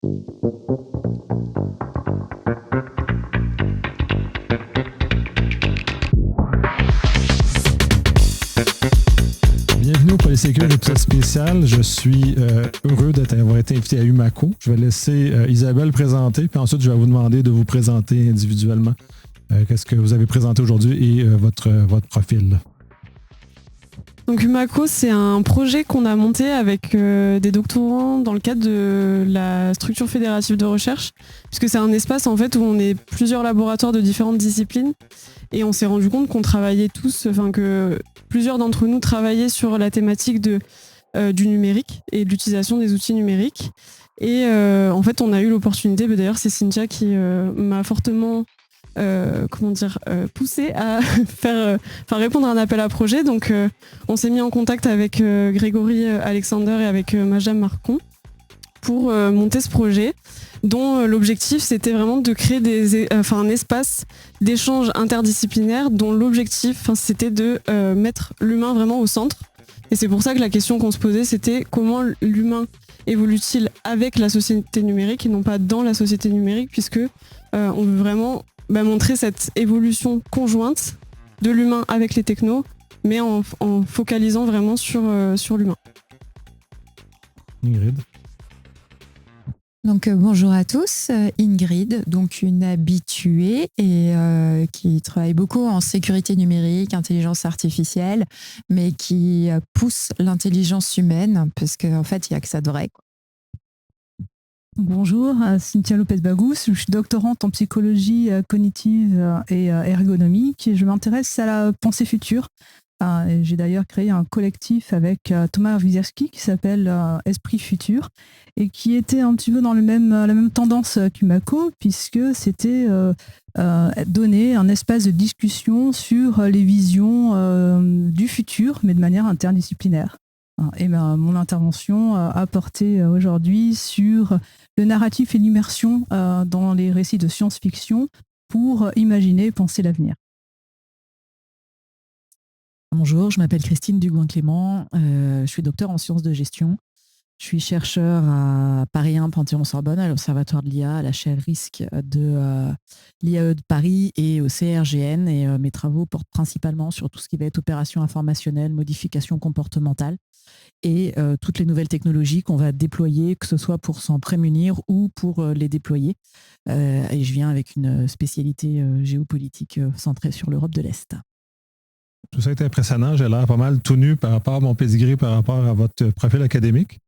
Bienvenue au Polysécure épisode spécial. Je suis heureux d'avoir été invité à Umaco. Je vais laisser Isabelle présenter, puis ensuite je vais vous demander de vous présenter individuellement. Qu'est-ce que vous avez présenté aujourd'hui et votre profil. Donc Umaco, c'est un projet qu'on a monté avec des doctorants dans le cadre de la structure fédérative de recherche, puisque c'est un espace en fait où on est plusieurs laboratoires de différentes disciplines et on s'est rendu compte qu'on travaillait tous, que plusieurs d'entre nous travaillaient sur la thématique du numérique et de l'utilisation des outils numériques. Et en fait, on a eu l'opportunité, d'ailleurs c'est Cynthia qui m'a fortement poussé à répondre à un appel à projet. Donc on s'est mis en contact avec Grégory Alexander et avec Majam Marcon pour monter ce projet dont l'objectif c'était vraiment de créer un espace d'échange interdisciplinaire dont l'objectif c'était de mettre l'humain vraiment au centre. Et c'est pour ça que la question qu'on se posait c'était comment l'humain évolue-t-il avec la société numérique et non pas dans la société numérique, puisque on veut vraiment montrer cette évolution conjointe de l'humain avec les technos, mais en focalisant vraiment sur l'humain. Ingrid. Donc bonjour à tous, Ingrid, donc une habituée et qui travaille beaucoup en sécurité numérique, intelligence artificielle, mais qui pousse l'intelligence humaine parce qu'en fait il n'y a que ça de vrai. Bonjour, Cynthia Lopez-Bagous, je suis doctorante en psychologie cognitive et ergonomique et je m'intéresse à la pensée future. J'ai d'ailleurs créé un collectif avec Thomas Wizerski qui s'appelle Esprit Futur et qui était un petit peu dans la même tendance qu'Umaco, puisque c'était donner un espace de discussion sur les visions du futur, mais de manière interdisciplinaire. Et mon intervention a porté aujourd'hui sur le narratif et l'immersion dans les récits de science-fiction pour imaginer et penser l'avenir. Bonjour, je m'appelle Christine Dugouin-Clément, je suis docteur en sciences de gestion. Je suis chercheur à Paris 1 Panthéon-Sorbonne, à l'Observatoire de l'IA, à la chaire risque de l'IAE de Paris et au CRGN. Et mes travaux portent principalement sur tout ce qui va être opération informationnelle, modification comportementale et toutes les nouvelles technologies qu'on va déployer, que ce soit pour s'en prémunir ou pour les déployer. Et je viens avec une spécialité géopolitique centrée sur l'Europe de l'Est. Tout ça est impressionnant. J'ai l'air pas mal tout nu par rapport à mon pedigree, par rapport à votre profil académique.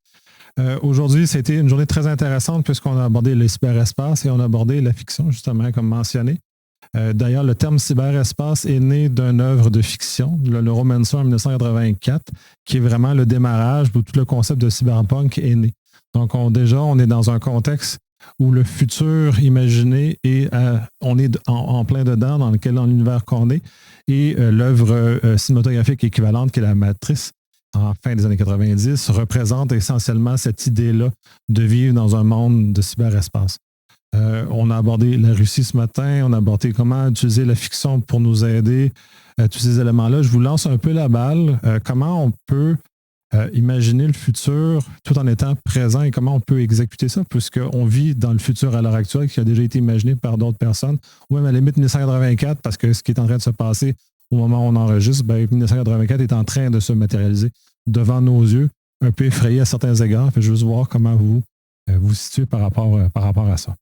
Aujourd'hui, c'était une journée très intéressante puisqu'on a abordé le cyberespace et on a abordé la fiction, justement, comme mentionné. D'ailleurs, le terme cyberespace est né d'une œuvre de fiction, le Romancer en 1984, qui est vraiment le démarrage où tout le concept de cyberpunk est né. Donc, on est dans un contexte où le futur imaginé on est en plein dedans, dans l'univers qu'on est, et l'œuvre cinématographique équivalente, qui est La Matrice, en fin des années 90, représente essentiellement cette idée-là de vivre dans un monde de cyberespace. On a abordé la Russie ce matin, on a abordé comment utiliser la fiction pour nous aider à tous ces éléments-là. Je vous lance un peu la balle. Comment on peut imaginer le futur tout en étant présent et comment on peut exécuter ça, puisqu'on vit dans le futur à l'heure actuelle qui a déjà été imaginé par d'autres personnes, ou même à la limite 1984, parce que ce qui est en train de se passer au moment où on enregistre, 1984 est en train de se matérialiser devant nos yeux, un peu effrayé à certains égards. Je veux juste voir comment vous vous situez par rapport à ça.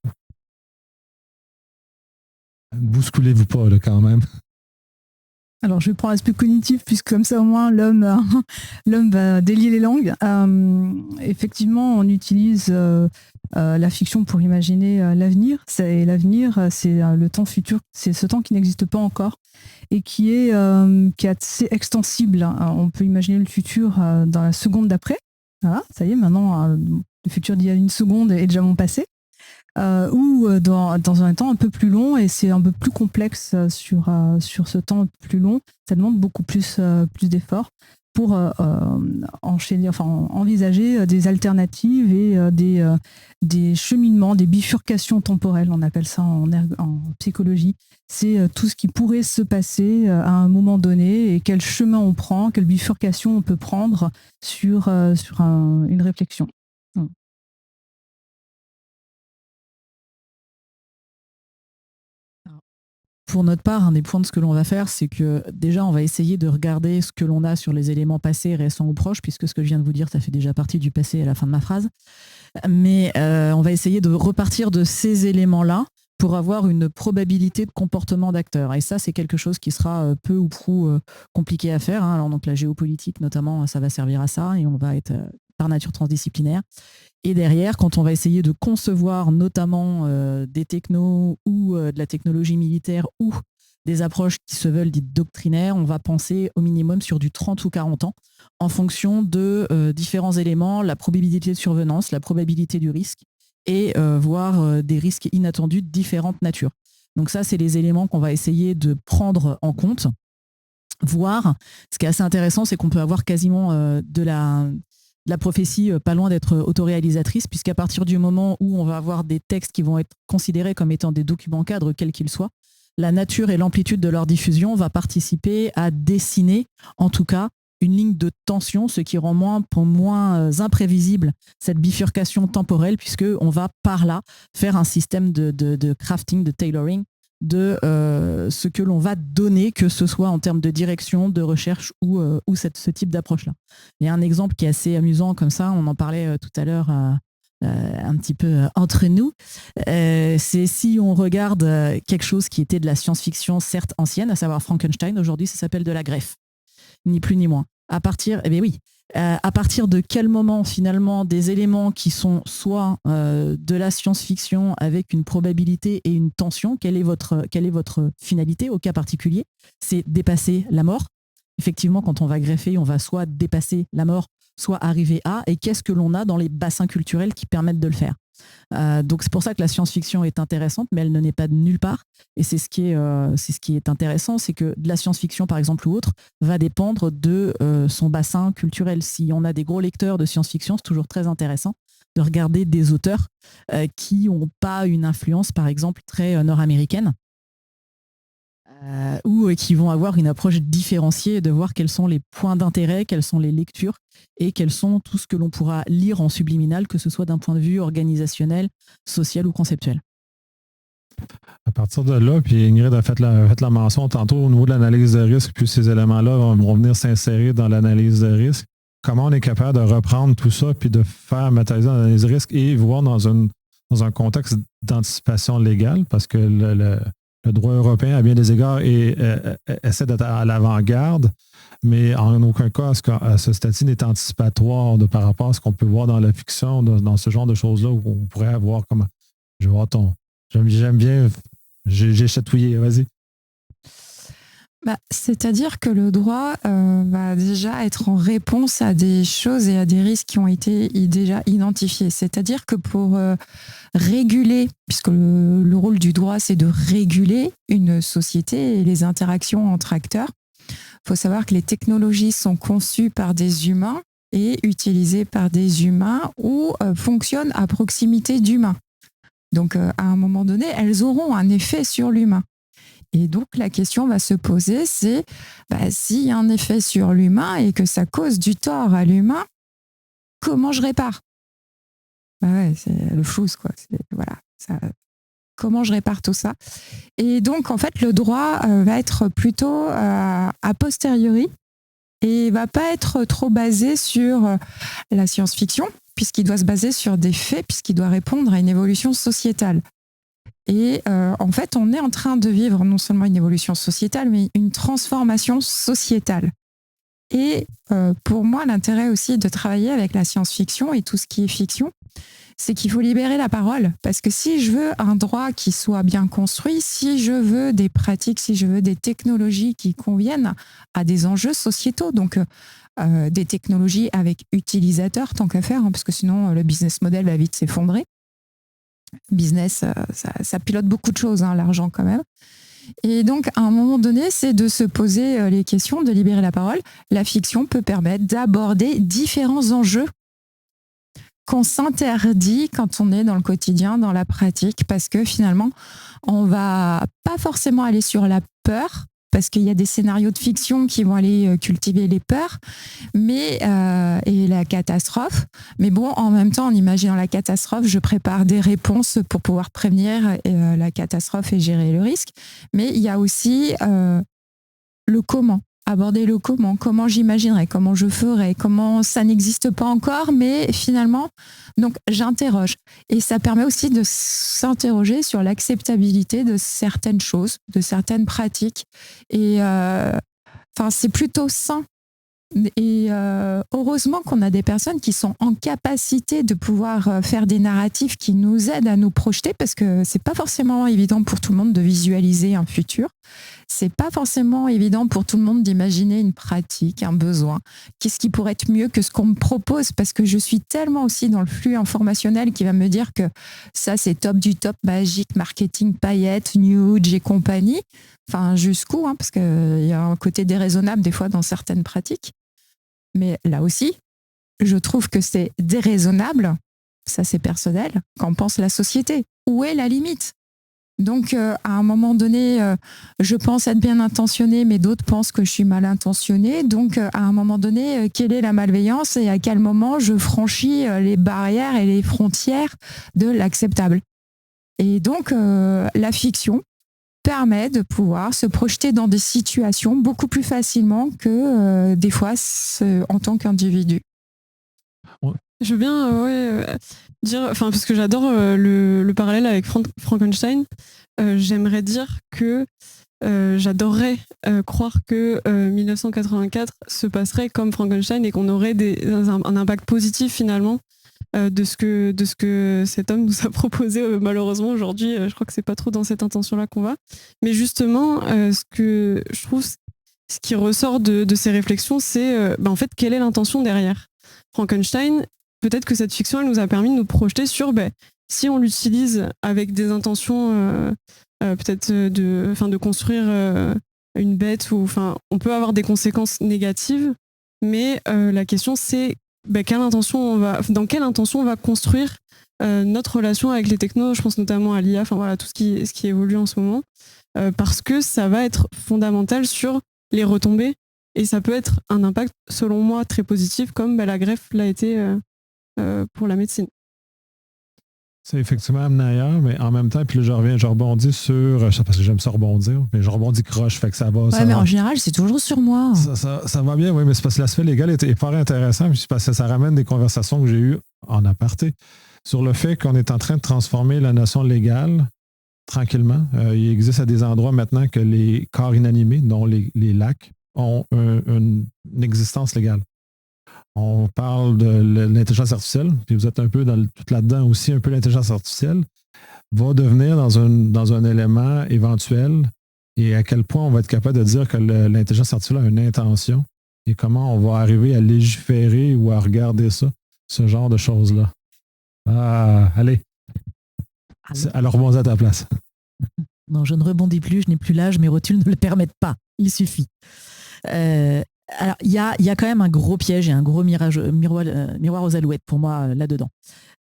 Bousculez-vous pas, là, quand même. Alors, je vais prendre l'aspect cognitif, puisque comme ça, au moins, l'homme va délier les langues. Effectivement, on utilise la fiction pour imaginer l'avenir. Et l'avenir, c'est le temps futur, c'est ce temps qui n'existe pas encore et qui est assez extensible. On peut imaginer le futur dans la seconde d'après. Voilà, ça y est, maintenant, le futur d'il y a une seconde est déjà mon passé. Ou dans un temps un peu plus long, et c'est un peu plus complexe sur ce temps plus long. Ça demande beaucoup plus d'efforts pour envisager des alternatives et des cheminements, des bifurcations temporelles, on appelle ça en psychologie. C'est tout ce qui pourrait se passer à un moment donné et quel chemin on prend, quelle bifurcation on peut prendre sur une réflexion. Pour notre part, un des points de ce que l'on va faire, c'est que déjà, on va essayer de regarder ce que l'on a sur les éléments passés, récents ou proches, puisque ce que je viens de vous dire, ça fait déjà partie du passé à la fin de ma phrase. Mais on va essayer de repartir de ces éléments-là pour avoir une probabilité de comportement d'acteur. Et ça, c'est quelque chose qui sera peu ou prou compliqué à faire. Alors, donc, la géopolitique, notamment, ça va servir à ça et on va être par nature transdisciplinaire. Et derrière, quand on va essayer de concevoir notamment des technos ou de la technologie militaire ou des approches qui se veulent dites doctrinaires, on va penser au minimum sur du 30 ou 40 ans en fonction de différents éléments, la probabilité de survenance, la probabilité du risque et voire des risques inattendus de différentes natures. Donc ça, c'est les éléments qu'on va essayer de prendre en compte. Voire, ce qui est assez intéressant, c'est qu'on peut avoir quasiment de la prophétie pas loin d'être autoréalisatrice, puisqu'à partir du moment où on va avoir des textes qui vont être considérés comme étant des documents cadres, quels qu'ils soient, la nature et l'amplitude de leur diffusion va participer à dessiner, en tout cas, une ligne de tension, ce qui rend moins imprévisible cette bifurcation temporelle, puisqu'on va par là faire un système de crafting, de tailoring, de ce que l'on va donner, que ce soit en termes de direction, de recherche ou ce type d'approche-là. Il y a un exemple qui est assez amusant comme ça, on en parlait tout à l'heure un petit peu entre nous, c'est si on regarde quelque chose qui était de la science-fiction certes ancienne, à savoir Frankenstein, aujourd'hui ça s'appelle de la greffe, ni plus ni moins. À partir de quel moment finalement des éléments qui sont soit de la science-fiction avec une probabilité et une tension, quelle est votre finalité au cas particulier? C'est dépasser la mort. Effectivement, quand on va greffer, on va soit dépasser la mort, soit arriver à, et qu'est-ce que l'on a dans les bassins culturels qui permettent de le faire. Donc c'est pour ça que la science-fiction est intéressante, mais elle ne naît pas de nulle part. Et c'est ce qui est intéressant, c'est que de la science-fiction, par exemple, ou autre, va dépendre de son bassin culturel. Si on a des gros lecteurs de science-fiction, c'est toujours très intéressant de regarder des auteurs qui n'ont pas une influence, par exemple, très nord-américaine, ou qui vont avoir une approche différenciée, de voir quels sont les points d'intérêt, quelles sont les lectures et quels sont tout ce que l'on pourra lire en subliminal, que ce soit d'un point de vue organisationnel, social ou conceptuel. À partir de là, puis Ingrid a fait la mention tantôt au niveau de l'analyse de risque, puis ces éléments-là vont venir s'insérer dans l'analyse de risque. Comment on est capable de reprendre tout ça puis de faire matérialiser l'analyse de risque et voir dans un contexte d'anticipation légale, parce que le droit européen, à bien des égards, essaie d'être à l'avant-garde, mais en aucun cas, ce statut n'est anticipatoire par rapport à ce qu'on peut voir dans la fiction, dans ce genre de choses-là, où on pourrait avoir comme... Je vais voir j'aime bien... J'ai chatouillé, vas-y. C'est-à-dire que le droit va déjà être en réponse à des choses et à des risques qui ont été déjà identifiés. C'est-à-dire que pour réguler, puisque le rôle du droit, c'est de réguler une société et les interactions entre acteurs, il faut savoir que les technologies sont conçues par des humains et utilisées par des humains ou fonctionnent à proximité d'humains. Donc, à un moment donné, elles auront un effet sur l'humain. Et donc, la question va se poser, c'est s'il y a un effet sur l'humain et que ça cause du tort à l'humain, comment je répare? C'est le flou, quoi. Comment je répare tout ça? Et donc, en fait, le droit va être plutôt a posteriori et va pas être trop basé sur la science-fiction, puisqu'il doit se baser sur des faits, puisqu'il doit répondre à une évolution sociétale. Et en fait, on est en train de vivre non seulement une évolution sociétale, mais une transformation sociétale. Et pour moi, l'intérêt aussi de travailler avec la science-fiction et tout ce qui est fiction, c'est qu'il faut libérer la parole. Parce que si je veux un droit qui soit bien construit, si je veux des pratiques, si je veux des technologies qui conviennent à des enjeux sociétaux, donc des technologies avec utilisateurs tant qu'à faire, parce que sinon le business model va vite s'effondrer. Business, ça pilote beaucoup de choses, l'argent quand même. Et donc, à un moment donné, c'est de se poser les questions, de libérer la parole. La fiction peut permettre d'aborder différents enjeux qu'on s'interdit quand on est dans le quotidien, dans la pratique, parce que finalement, on va pas forcément aller sur la peur, parce qu'il y a des scénarios de fiction qui vont aller cultiver les peurs et la catastrophe. Mais bon, en même temps, en imaginant la catastrophe, je prépare des réponses pour pouvoir prévenir la catastrophe et gérer le risque. Mais il y a aussi le comment. Aborder le comment j'imaginerais, comment je ferais, comment ça n'existe pas encore, mais finalement, donc j'interroge. Et ça permet aussi de s'interroger sur l'acceptabilité de certaines choses, de certaines pratiques. Et c'est plutôt sain. Et heureusement qu'on a des personnes qui sont en capacité de pouvoir faire des narratifs qui nous aident à nous projeter, parce que c'est pas forcément évident pour tout le monde de visualiser un futur. C'est pas forcément évident pour tout le monde d'imaginer une pratique, un besoin. Qu'est-ce qui pourrait être mieux que ce qu'on me propose? Parce que je suis tellement aussi dans le flux informationnel qui va me dire que ça, c'est top du top, magique, marketing, paillettes, new age et compagnie. Enfin, jusqu'où, parce qu'il y a un côté déraisonnable des fois dans certaines pratiques. Mais là aussi, je trouve que c'est déraisonnable, ça c'est personnel, qu'en pense la société. Où est la limite? Donc, à un moment donné, je pense être bien intentionnée, mais d'autres pensent que je suis mal intentionnée. Donc, à un moment donné, quelle est la malveillance et à quel moment je franchis les barrières et les frontières de l'acceptable? Et donc, la fiction permet de pouvoir se projeter dans des situations beaucoup plus facilement que des fois en tant qu'individu. Je veux bien dire, parce que j'adore le parallèle avec Frankenstein. J'aimerais dire que j'adorerais croire que 1984 se passerait comme Frankenstein et qu'on aurait un impact positif finalement de ce que cet homme nous a proposé. Malheureusement aujourd'hui, je crois que c'est pas trop dans cette intention-là qu'on va. Mais justement, ce que je trouve, ce qui ressort de ces réflexions, c'est en fait quelle est l'intention derrière Frankenstein. Peut-être que cette fiction, elle nous a permis de nous projeter sur si on l'utilise avec des intentions peut-être de construire une bête, ou on peut avoir des conséquences négatives, mais la question c'est dans quelle intention on va construire notre relation avec les technos. Je pense notamment à l'IA, tout ce qui évolue en ce moment, parce que ça va être fondamental sur les retombées, et ça peut être un impact selon moi très positif, comme la greffe l'a été pour la médecine. C'est effectivement amené ailleurs, mais en même temps, puis là, je rebondis sur, parce que j'aime ça rebondir, mais je rebondis croche, fait que ça va. Ouais, mais en général, c'est toujours sur moi. Ça va bien, oui, mais c'est parce que l'aspect légal est fort intéressant, puis c'est parce que ça ramène des conversations que j'ai eues en aparté sur le fait qu'on est en train de transformer la notion légale tranquillement. Il existe à des endroits maintenant que les corps inanimés, dont les lacs, ont une existence légale. On parle de l'intelligence artificielle, puis vous êtes un peu tout là-dedans aussi, un peu l'intelligence artificielle va devenir dans un élément éventuel, et à quel point on va être capable de dire que l'intelligence artificielle a une intention, et comment on va arriver à légiférer ou à regarder ça, ce genre de choses-là. Allez. Alors rebondis à ta place. Non, je ne rebondis plus, je n'ai plus l'âge, mes rotules ne le permettent pas. Il suffit. Alors, il y a quand même un gros piège et un gros miroir aux alouettes pour moi là-dedans.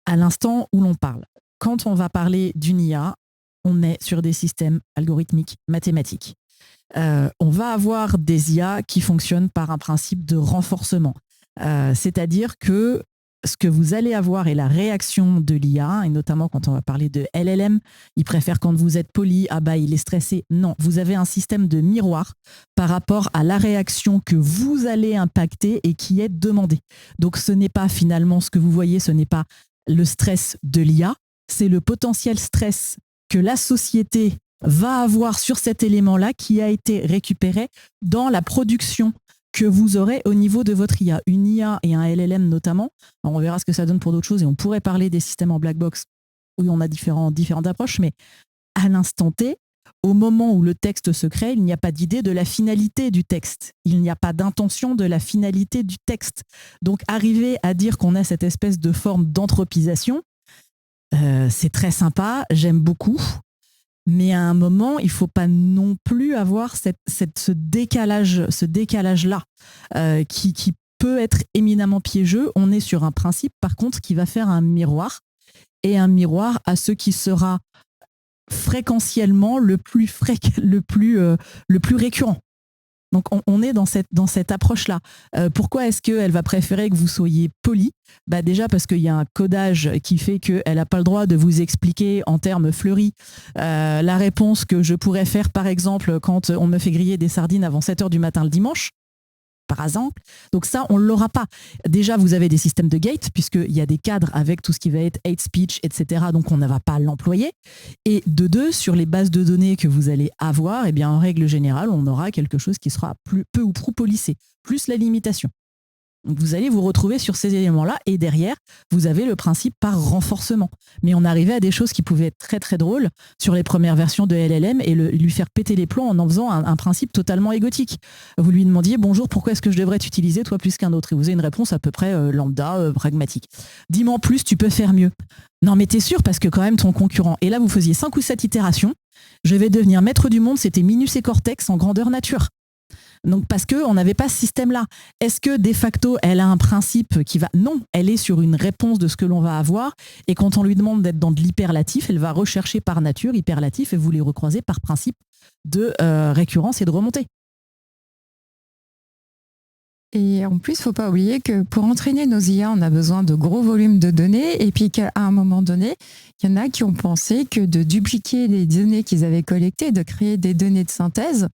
À l'instant où l'on parle, quand on va parler d'une IA, on est sur des systèmes algorithmiques mathématiques. On va avoir des IA qui fonctionnent par un principe de renforcement. C'est-à-dire que ce que vous allez avoir est la réaction de l'IA, et notamment quand on va parler de LLM, il préfère quand vous êtes poli, il est stressé. Non, vous avez un système de miroir par rapport à la réaction que vous allez impacter et qui est demandée. Donc ce n'est pas finalement ce que vous voyez, ce n'est pas le stress de l'IA, c'est le potentiel stress que la société va avoir sur cet élément-là qui a été récupéré dans la production que vous aurez au niveau de votre IA. Une IA et un LLM notamment, alors on verra ce que ça donne pour d'autres choses, et on pourrait parler des systèmes en black box où on a différentes approches, mais à l'instant T, au moment où le texte se crée, il n'y a pas d'idée de la finalité du texte. Il n'y a pas d'intention de la finalité du texte. Donc arriver à dire qu'on a cette espèce de forme d'anthropisation, c'est très sympa, j'aime beaucoup. Mais à un moment, il ne faut pas non plus avoir ce décalage-là qui peut être éminemment piégeux. On est sur un principe, par contre, qui va faire un miroir, et un miroir à ce qui sera fréquentiellement le plus récurrent. Donc, on est dans cette approche-là. Pourquoi est-ce qu'elle va préférer que vous soyez poli ? Déjà parce qu'il y a un codage qui fait qu'elle n'a pas le droit de vous expliquer en termes fleuris la réponse que je pourrais faire, par exemple, quand on me fait griller des sardines avant 7h du matin le dimanche, par exemple. Donc ça, on ne l'aura pas. Déjà, vous avez des systèmes de gate, puisqu'il y a des cadres avec tout ce qui va être hate speech, etc. Donc, on ne va pas l'employer. Et de deux, sur les bases de données que vous allez avoir, en règle générale, on aura quelque chose qui sera peu ou prou policé, plus la limitation. Donc, vous allez vous retrouver sur ces éléments-là et derrière, vous avez le principe par renforcement. Mais on arrivait à des choses qui pouvaient être très très drôles sur les premières versions de LLM et lui faire péter les plombs en faisant un principe totalement égotique. Vous lui demandiez « Bonjour, pourquoi est-ce que je devrais t'utiliser toi plus qu'un autre ?» Et vous avez une réponse à peu près lambda, pragmatique. « Dis-moi en plus, tu peux faire mieux. » Non mais t'es sûr parce que quand même ton concurrent. Et là, vous faisiez 5 ou 7 itérations. Je vais devenir maître du monde, c'était Minus et Cortex en grandeur nature. Donc parce qu'on n'avait pas ce système-là. Est-ce que de facto, elle a un principe qui va... Non, elle est sur une réponse de ce que l'on va avoir. Et quand on lui demande d'être dans de l'hyperlatif, elle va rechercher par nature hyperlatif et vous les recroisez par principe de récurrence et de remontée. Et en plus, il ne faut pas oublier que pour entraîner nos IA, on a besoin de gros volumes de données et puis qu'à un moment donné, il y en a qui ont pensé que de dupliquer les données qu'ils avaient collectées, de créer des données de synthèse,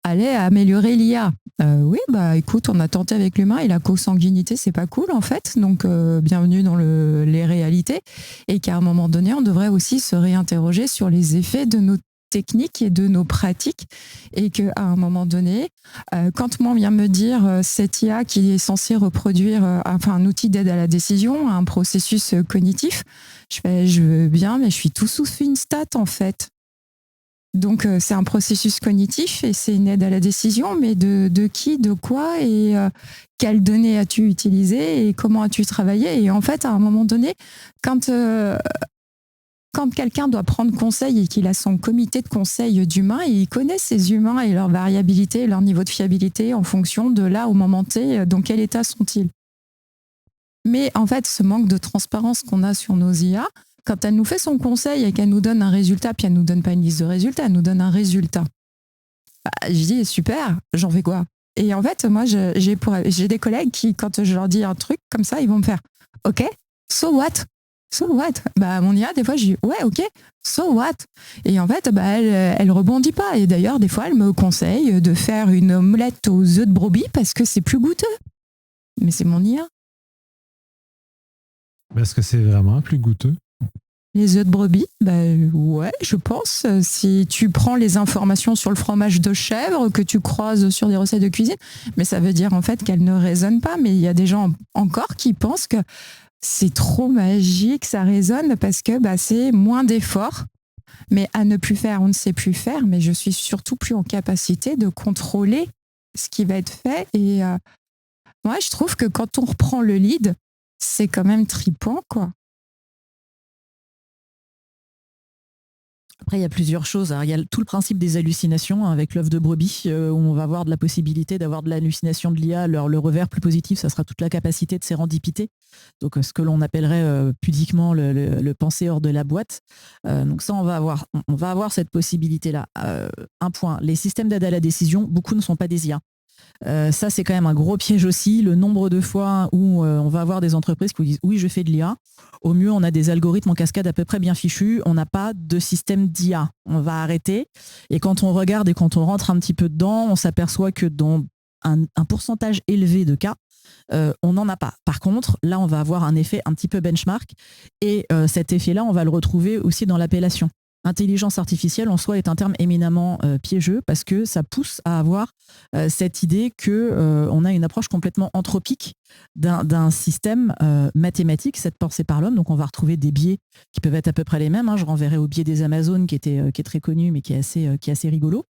allait améliorer l'IA. Oui, écoute, on a tenté avec l'humain et la consanguinité, c'est pas cool en fait. Donc, bienvenue dans les réalités. Et qu'à un moment donné, on devrait aussi se réinterroger sur les effets de nos techniques et de nos pratiques. Et qu'à un moment donné, quand moi on vient me dire cette IA qui est censée reproduire un outil d'aide à la décision, un processus cognitif, je veux bien, mais je suis tout sauf une stat en fait. Donc, c'est un processus cognitif et c'est une aide à la décision, mais de qui, de quoi et quelles données as-tu utilisées et comment as-tu travaillé ? Et en fait, à un moment donné, quand quelqu'un doit prendre conseil et qu'il a son comité de conseil d'humains, il connaît ces humains et leur variabilité, leur niveau de fiabilité en fonction de là, au moment T, dans quel état sont-ils ? Mais en fait, ce manque de transparence qu'on a sur nos IA, quand elle nous fait son conseil et qu'elle nous donne un résultat, puis elle ne nous donne pas une liste de résultats, elle nous donne un résultat. Je dis, super, j'en fais quoi ? Et en fait, moi, j'ai des collègues qui, quand je leur dis un truc comme ça, ils vont me faire, OK, so what ? So what ? Mon IA, des fois, je dis, ouais, OK, so what ? Et en fait, elle rebondit pas. Et d'ailleurs, des fois, elle me conseille de faire une omelette aux œufs de brebis parce que c'est plus goûteux. Mais c'est mon IA. Est-ce que c'est vraiment plus goûteux ? Les œufs de brebis, ouais, je pense. Si tu prends les informations sur le fromage de chèvre que tu croises sur des recettes de cuisine, mais ça veut dire en fait qu'elles ne résonnent pas. Mais il y a des gens encore qui pensent que c'est trop magique, ça résonne parce que c'est moins d'efforts. Mais à ne plus faire, on ne sait plus faire. Mais je suis surtout plus en capacité de contrôler ce qui va être fait. Et moi, je trouve que quand on reprend le lead, c'est quand même tripant, quoi. Après, il y a plusieurs choses. Alors, il y a tout le principe des hallucinations avec l'œuf de brebis, où on va avoir de la possibilité d'avoir de l'hallucination de l'IA. Alors, le revers plus positif, ça sera toute la capacité de sérendipité. Donc, ce que l'on appellerait pudiquement le penser hors de la boîte. Donc ça, on va avoir cette possibilité-là. Un point, les systèmes d'aide à la décision, beaucoup ne sont pas des IA. Ça, c'est quand même un gros piège aussi. Le nombre de fois où on va avoir des entreprises qui disent « oui, je fais de l'IA ». Au mieux, on a des algorithmes en cascade à peu près bien fichus. On n'a pas de système d'IA. On va arrêter. Et quand on regarde et quand on rentre un petit peu dedans, on s'aperçoit que dans un pourcentage élevé de cas, on n'en a pas. Par contre, là, on va avoir un effet un petit peu benchmark. Et cet effet-là, on va le retrouver aussi dans l'appellation. Intelligence artificielle en soi est un terme éminemment piégeux parce que ça pousse à avoir cette idée qu'on a une approche complètement anthropique d'un système mathématique, cette pensée par l'homme. Donc on va retrouver des biais qui peuvent être à peu près les mêmes. Je renverrai au biais des Amazones qui est très connu mais qui est assez rigolo.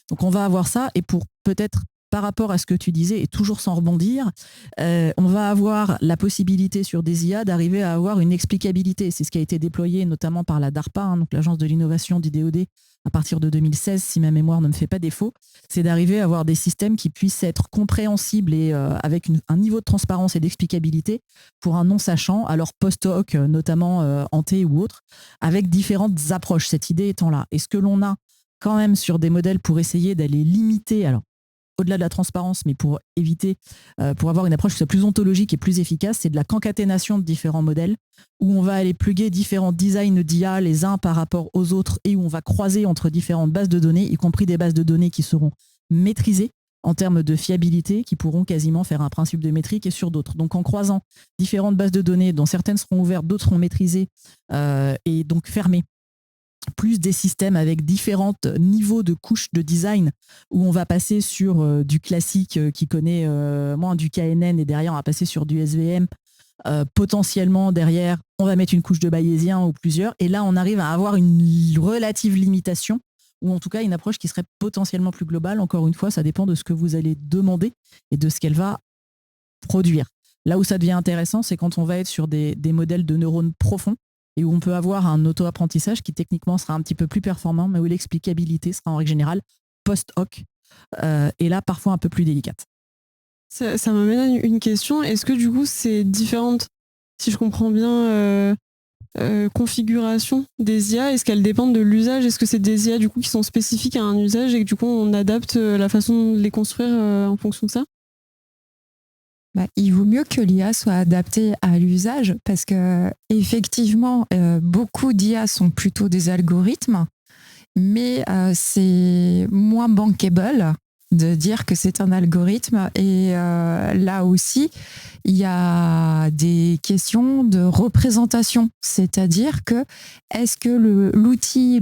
Donc on va avoir ça et pour peut-être par rapport à ce que tu disais, et toujours sans rebondir, on va avoir la possibilité sur des IA d'arriver à avoir une explicabilité. C'est ce qui a été déployé notamment par la DARPA, donc l'Agence de l'innovation du DoD, à partir de 2016, si ma mémoire ne me fait pas défaut. C'est d'arriver à avoir des systèmes qui puissent être compréhensibles et avec un niveau de transparence et d'explicabilité pour un non-sachant, alors post-hoc, notamment en T ou autre, avec différentes approches. Cette idée étant là. Et ce que l'on a quand même sur des modèles pour essayer d'aller limiter, alors au-delà de la transparence, mais pour éviter, pour avoir une approche qui soit plus ontologique et plus efficace, c'est de la concaténation de différents modèles où on va aller pluguer différents designs d'IA les uns par rapport aux autres et où on va croiser entre différentes bases de données, y compris des bases de données qui seront maîtrisées en termes de fiabilité, qui pourront quasiment faire un principe de métrique et sur d'autres. Donc en croisant différentes bases de données dont certaines seront ouvertes, d'autres seront maîtrisées et donc fermées, plus des systèmes avec différents niveaux de couches de design où on va passer sur du classique qui connaît moins du KNN et derrière on va passer sur du SVM. Potentiellement derrière on va mettre une couche de bayésien ou plusieurs et là on arrive à avoir une relative limitation ou en tout cas une approche qui serait potentiellement plus globale. Encore une fois, ça dépend de ce que vous allez demander et de ce qu'elle va produire. Là où ça devient intéressant, c'est quand on va être sur des modèles de neurones profonds et où on peut avoir un auto-apprentissage qui techniquement sera un petit peu plus performant, mais où l'explicabilité sera en règle générale post-hoc, et là parfois un peu plus délicate. Ça m'amène à une question. Est-ce que du coup c'est différentes, si je comprends bien, configurations des IA? Est-ce qu'elles dépendent de l'usage? Est-ce que c'est des IA du coup qui sont spécifiques à un usage et que du coup on adapte la façon de les construire en fonction de ça? Il vaut mieux que l'IA soit adaptée à l'usage parce que effectivement, beaucoup d'IA sont plutôt des algorithmes, mais c'est moins bankable de dire que c'est un algorithme. Et là aussi, il y a des questions de représentation, c'est-à-dire que est-ce que l'outil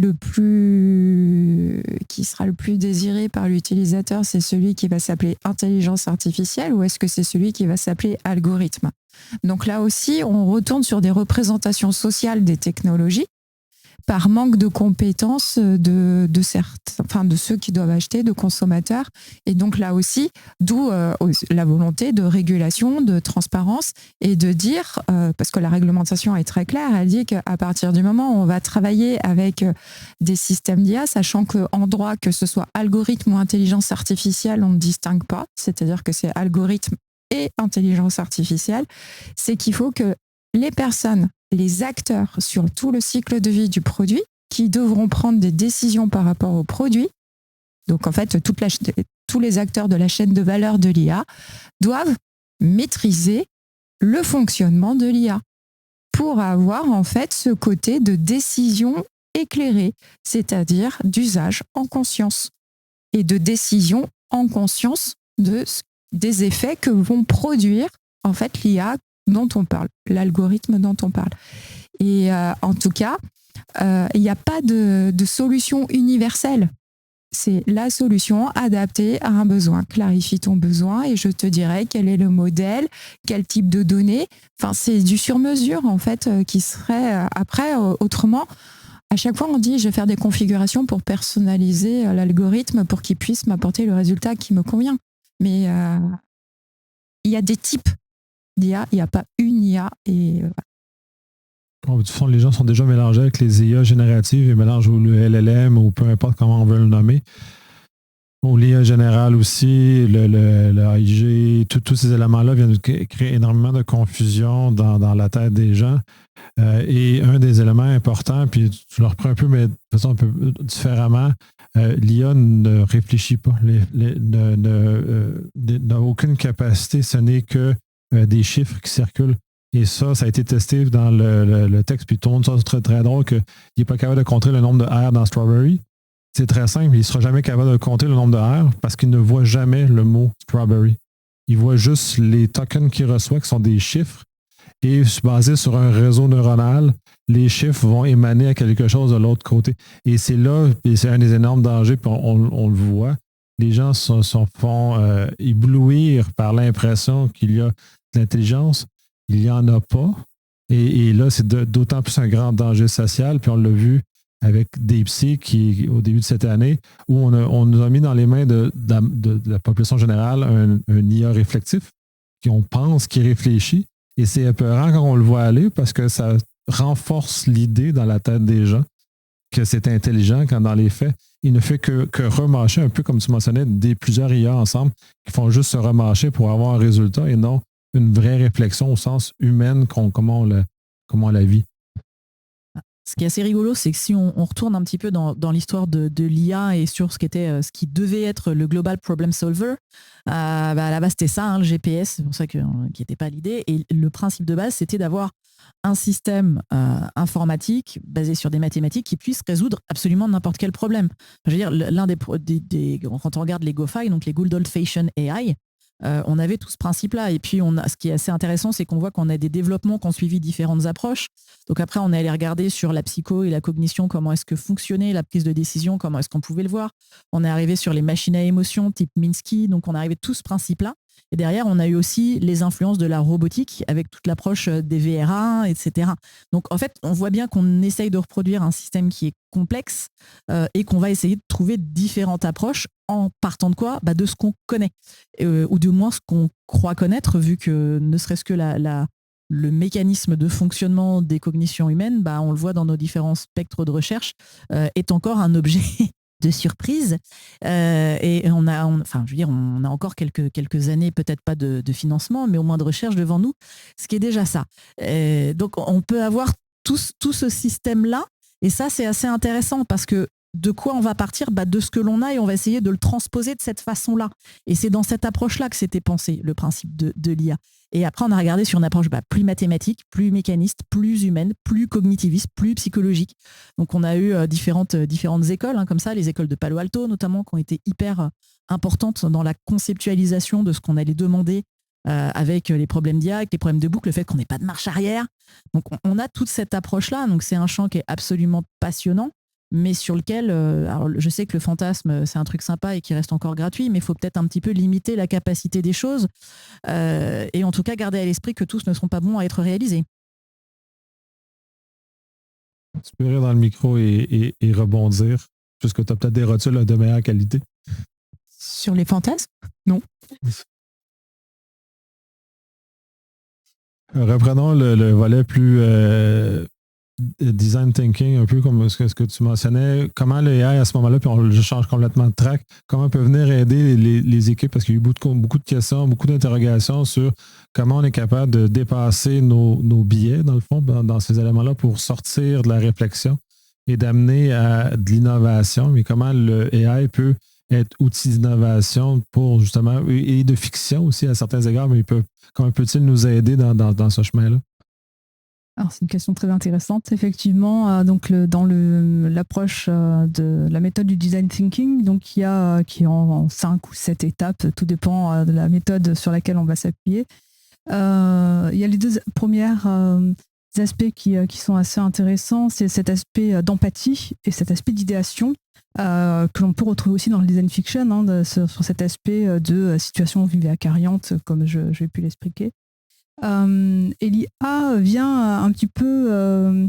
qui sera le plus désiré par l'utilisateur, c'est celui qui va s'appeler intelligence artificielle ou est-ce que c'est celui qui va s'appeler algorithme? Donc là aussi, on retourne sur des représentations sociales des technologies par manque de compétences de ceux qui doivent acheter, de consommateurs. Et donc là aussi, d'où la volonté de régulation, de transparence et de dire, parce que la réglementation est très claire, elle dit qu'à partir du moment où on va travailler avec des systèmes d'IA, sachant qu'en droit, que ce soit algorithme ou intelligence artificielle, on ne distingue pas, c'est-à-dire que c'est algorithme et intelligence artificielle, c'est qu'il faut que les personnes, les acteurs sur tout le cycle de vie du produit qui devront prendre des décisions par rapport au produit. Donc en fait, tous les acteurs de la chaîne de valeur de l'IA doivent maîtriser le fonctionnement de l'IA pour avoir en fait ce côté de décision éclairée, c'est-à-dire d'usage en conscience et de décision en conscience des effets que vont produire en fait l'IA dont on parle, l'algorithme dont on parle. Et en tout cas, il n'y a pas de solution universelle. C'est la solution adaptée à un besoin. Clarifie ton besoin et je te dirai quel est le modèle, quel type de données. Enfin, c'est du sur-mesure, en fait, qui serait après, autrement. À chaque fois, on dit je vais faire des configurations pour personnaliser l'algorithme pour qu'il puisse m'apporter le résultat qui me convient. Mais il y a des types d'IA, il n'y a pas une IA. Et Bon, de toute façon, les gens sont déjà mélangés avec les IA génératives, ils mélangent le LLM ou peu importe comment on veut le nommer. Ou l'IA générale aussi, le AIG, tous ces éléments-là viennent créer énormément de confusion dans la tête des gens. Et un des éléments importants, puis je le reprends un peu, mais de façon un peu différemment, l'IA ne réfléchit pas, n'a aucune capacité, ce n'est que des chiffres qui circulent. Et ça a été testé dans le texte, puis tout le monde, ça c'est très, très drôle qu'il n'est pas capable de compter le nombre de R dans Strawberry. C'est très simple, il ne sera jamais capable de compter le nombre de R parce qu'il ne voit jamais le mot Strawberry. Il voit juste les tokens qu'il reçoit, qui sont des chiffres, et basés sur un réseau neuronal, les chiffres vont émaner à quelque chose de l'autre côté. Et c'est là, et c'est un des énormes dangers, puis on le voit, les gens se font éblouir par l'impression qu'il y a de l'intelligence. Il n'y en a pas. Et là, c'est d'autant plus un grand danger social. Puis on l'a vu avec DeepSeek qui, au début de cette année, où on nous a mis dans les mains de la population générale un IA réflectif, qu'on pense, qui réfléchit. Et c'est épeurant quand on le voit aller parce que ça renforce l'idée dans la tête des gens que c'est intelligent quand dans les faits, il ne fait que remâcher, un peu comme tu mentionnais, plusieurs IA ensemble qui font juste se remâcher pour avoir un résultat et non une vraie réflexion au sens humain comment on la vit. Ce qui est assez rigolo, c'est que si on retourne un petit peu dans l'histoire de l'IA et sur ce qui devait être le Global Problem Solver, à la base c'était ça, le GPS, c'est pour ça qui n'était pas l'idée. Et le principe de base, c'était d'avoir un système informatique basé sur des mathématiques qui puisse résoudre absolument n'importe quel problème. Je veux dire, l'un quand on regarde les GoFi, donc les Good Old Fashioned AI, on avait tout ce principe-là. Et puis, ce qui est assez intéressant, c'est qu'on voit qu'on a des développements qui ont suivi différentes approches. Donc après, on est allé regarder sur la psycho et la cognition, comment est-ce que fonctionnait la prise de décision, comment est-ce qu'on pouvait le voir. On est arrivé sur les machines à émotion type Minsky. Donc, on est arrivé tout ce principe-là. Et derrière, on a eu aussi les influences de la robotique avec toute l'approche des VRA, etc. Donc, en fait, on voit bien qu'on essaye de reproduire un système qui est complexe et qu'on va essayer de trouver différentes approches en partant de quoi ? De ce qu'on connaît, ou du moins ce qu'on croit connaître, vu que ne serait-ce que le mécanisme de fonctionnement des cognitions humaines, on le voit dans nos différents spectres de recherche, est encore un objet de surprise. Et on a encore quelques années, peut-être pas de financement, mais au moins de recherche devant nous, ce qui est déjà ça. Donc on peut avoir tout ce système-là, et ça c'est assez intéressant parce que de quoi on va partir ? De ce que l'on a, et on va essayer de le transposer de cette façon-là. Et c'est dans cette approche-là que c'était pensé, le principe de l'IA. Et après, on a regardé sur une approche plus mathématique, plus mécaniste, plus humaine, plus cognitiviste, plus psychologique. Donc, on a eu différentes écoles, comme ça, les écoles de Palo Alto, notamment, qui ont été hyper importantes dans la conceptualisation de ce qu'on allait demander avec les problèmes d'IA, avec les problèmes de boucle, le fait qu'on n'ait pas de marche arrière. Donc, on a toute cette approche-là. Donc, c'est un champ qui est absolument passionnant, mais sur lequel, alors je sais que le fantasme, c'est un truc sympa et qui reste encore gratuit, mais il faut peut-être un petit peu limiter la capacité des choses et en tout cas garder à l'esprit que tous ne seront pas bons à être réalisés. Tu peux rire dans le micro et rebondir, puisque tu as peut-être des rotules de meilleure qualité. Sur les fantasmes ? Non. Reprenons le volet plus design thinking, un peu comme ce que tu mentionnais. Comment l'AI à ce moment-là, puis je change complètement de track, comment peut venir aider les équipes, parce qu'il y a eu beaucoup de questions, beaucoup d'interrogations sur comment on est capable de dépasser nos biais, dans le fond, dans ces éléments-là, pour sortir de la réflexion et d'amener à de l'innovation, mais comment le AI peut être outil d'innovation pour justement, et de fiction aussi à certains égards, mais comment peut-il nous aider dans ce chemin-là? Alors, c'est une question très intéressante. Effectivement, donc dans l'approche de la méthode du design thinking, donc qui est en 5 ou 7 étapes, tout dépend de la méthode sur laquelle on va s'appuyer. Il y a les deux premiers aspects qui sont assez intéressants, c'est cet aspect d'empathie et cet aspect d'idéation que l'on peut retrouver aussi dans le design fiction, sur cet aspect de situation vivacariante, comme j'ai pu l'expliquer. Et l'IA vient un petit peu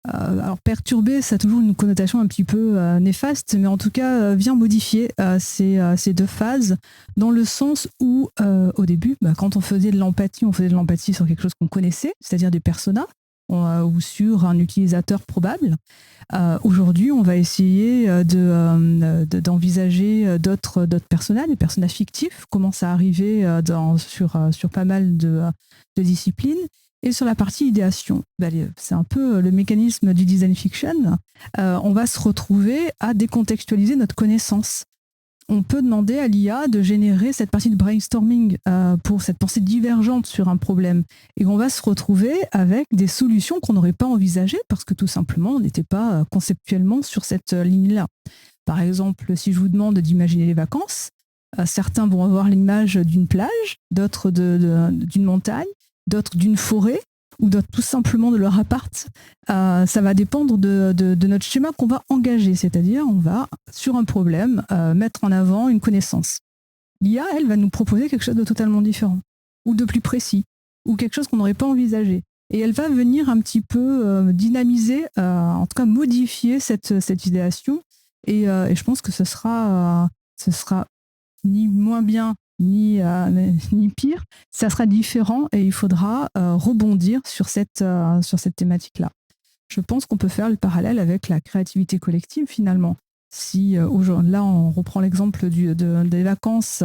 alors perturber, ça a toujours une connotation un petit peu néfaste, mais en tout cas vient modifier ces deux phases, dans le sens où au début, quand on faisait de l'empathie sur quelque chose qu'on connaissait, c'est-à-dire des personas, ou sur un utilisateur probable. Aujourd'hui, on va essayer d'envisager d'autres personnages, des personnages fictifs, commence à arriver sur pas mal de disciplines. Et sur la partie idéation, c'est un peu le mécanisme du design fiction. On va se retrouver à décontextualiser notre connaissance. On peut demander à l'IA de générer cette partie de brainstorming pour cette pensée divergente sur un problème. Et on va se retrouver avec des solutions qu'on n'aurait pas envisagées parce que tout simplement, on n'était pas conceptuellement sur cette ligne-là. Par exemple, si je vous demande d'imaginer les vacances, certains vont avoir l'image d'une plage, d'autres d'une montagne, d'autres d'une forêt, ou d'autres tout simplement de leur appart. Ça va dépendre de notre schéma qu'on va engager, c'est-à-dire on va, sur un problème, mettre en avant une connaissance. L'IA, elle, va nous proposer quelque chose de totalement différent, ou de plus précis, ou quelque chose qu'on n'aurait pas envisagé. et elle va venir un petit peu dynamiser, en tout cas modifier cette idéation. Et je pense que ce sera ni moins bien ni pire, ça sera différent et il faudra rebondir sur cette thématique-là. Je pense qu'on peut faire le parallèle avec la créativité collective finalement. Si là on reprend l'exemple des vacances,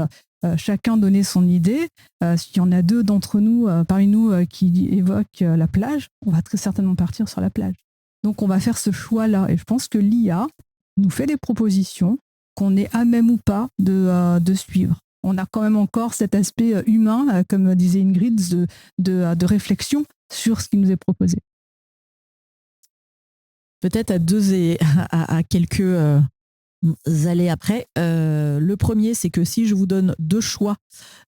chacun donnait son idée, s'il y en a deux d'entre nous, parmi nous, qui évoquent la plage, on va très certainement partir sur la plage. Donc on va faire ce choix-là et je pense que l'IA nous fait des propositions qu'on est à même ou pas de suivre. On a quand même encore cet aspect humain, comme disait Ingrid, de réflexion sur ce qui nous est proposé. Peut-être à quelques allées après. Le premier, c'est que si je vous donne deux choix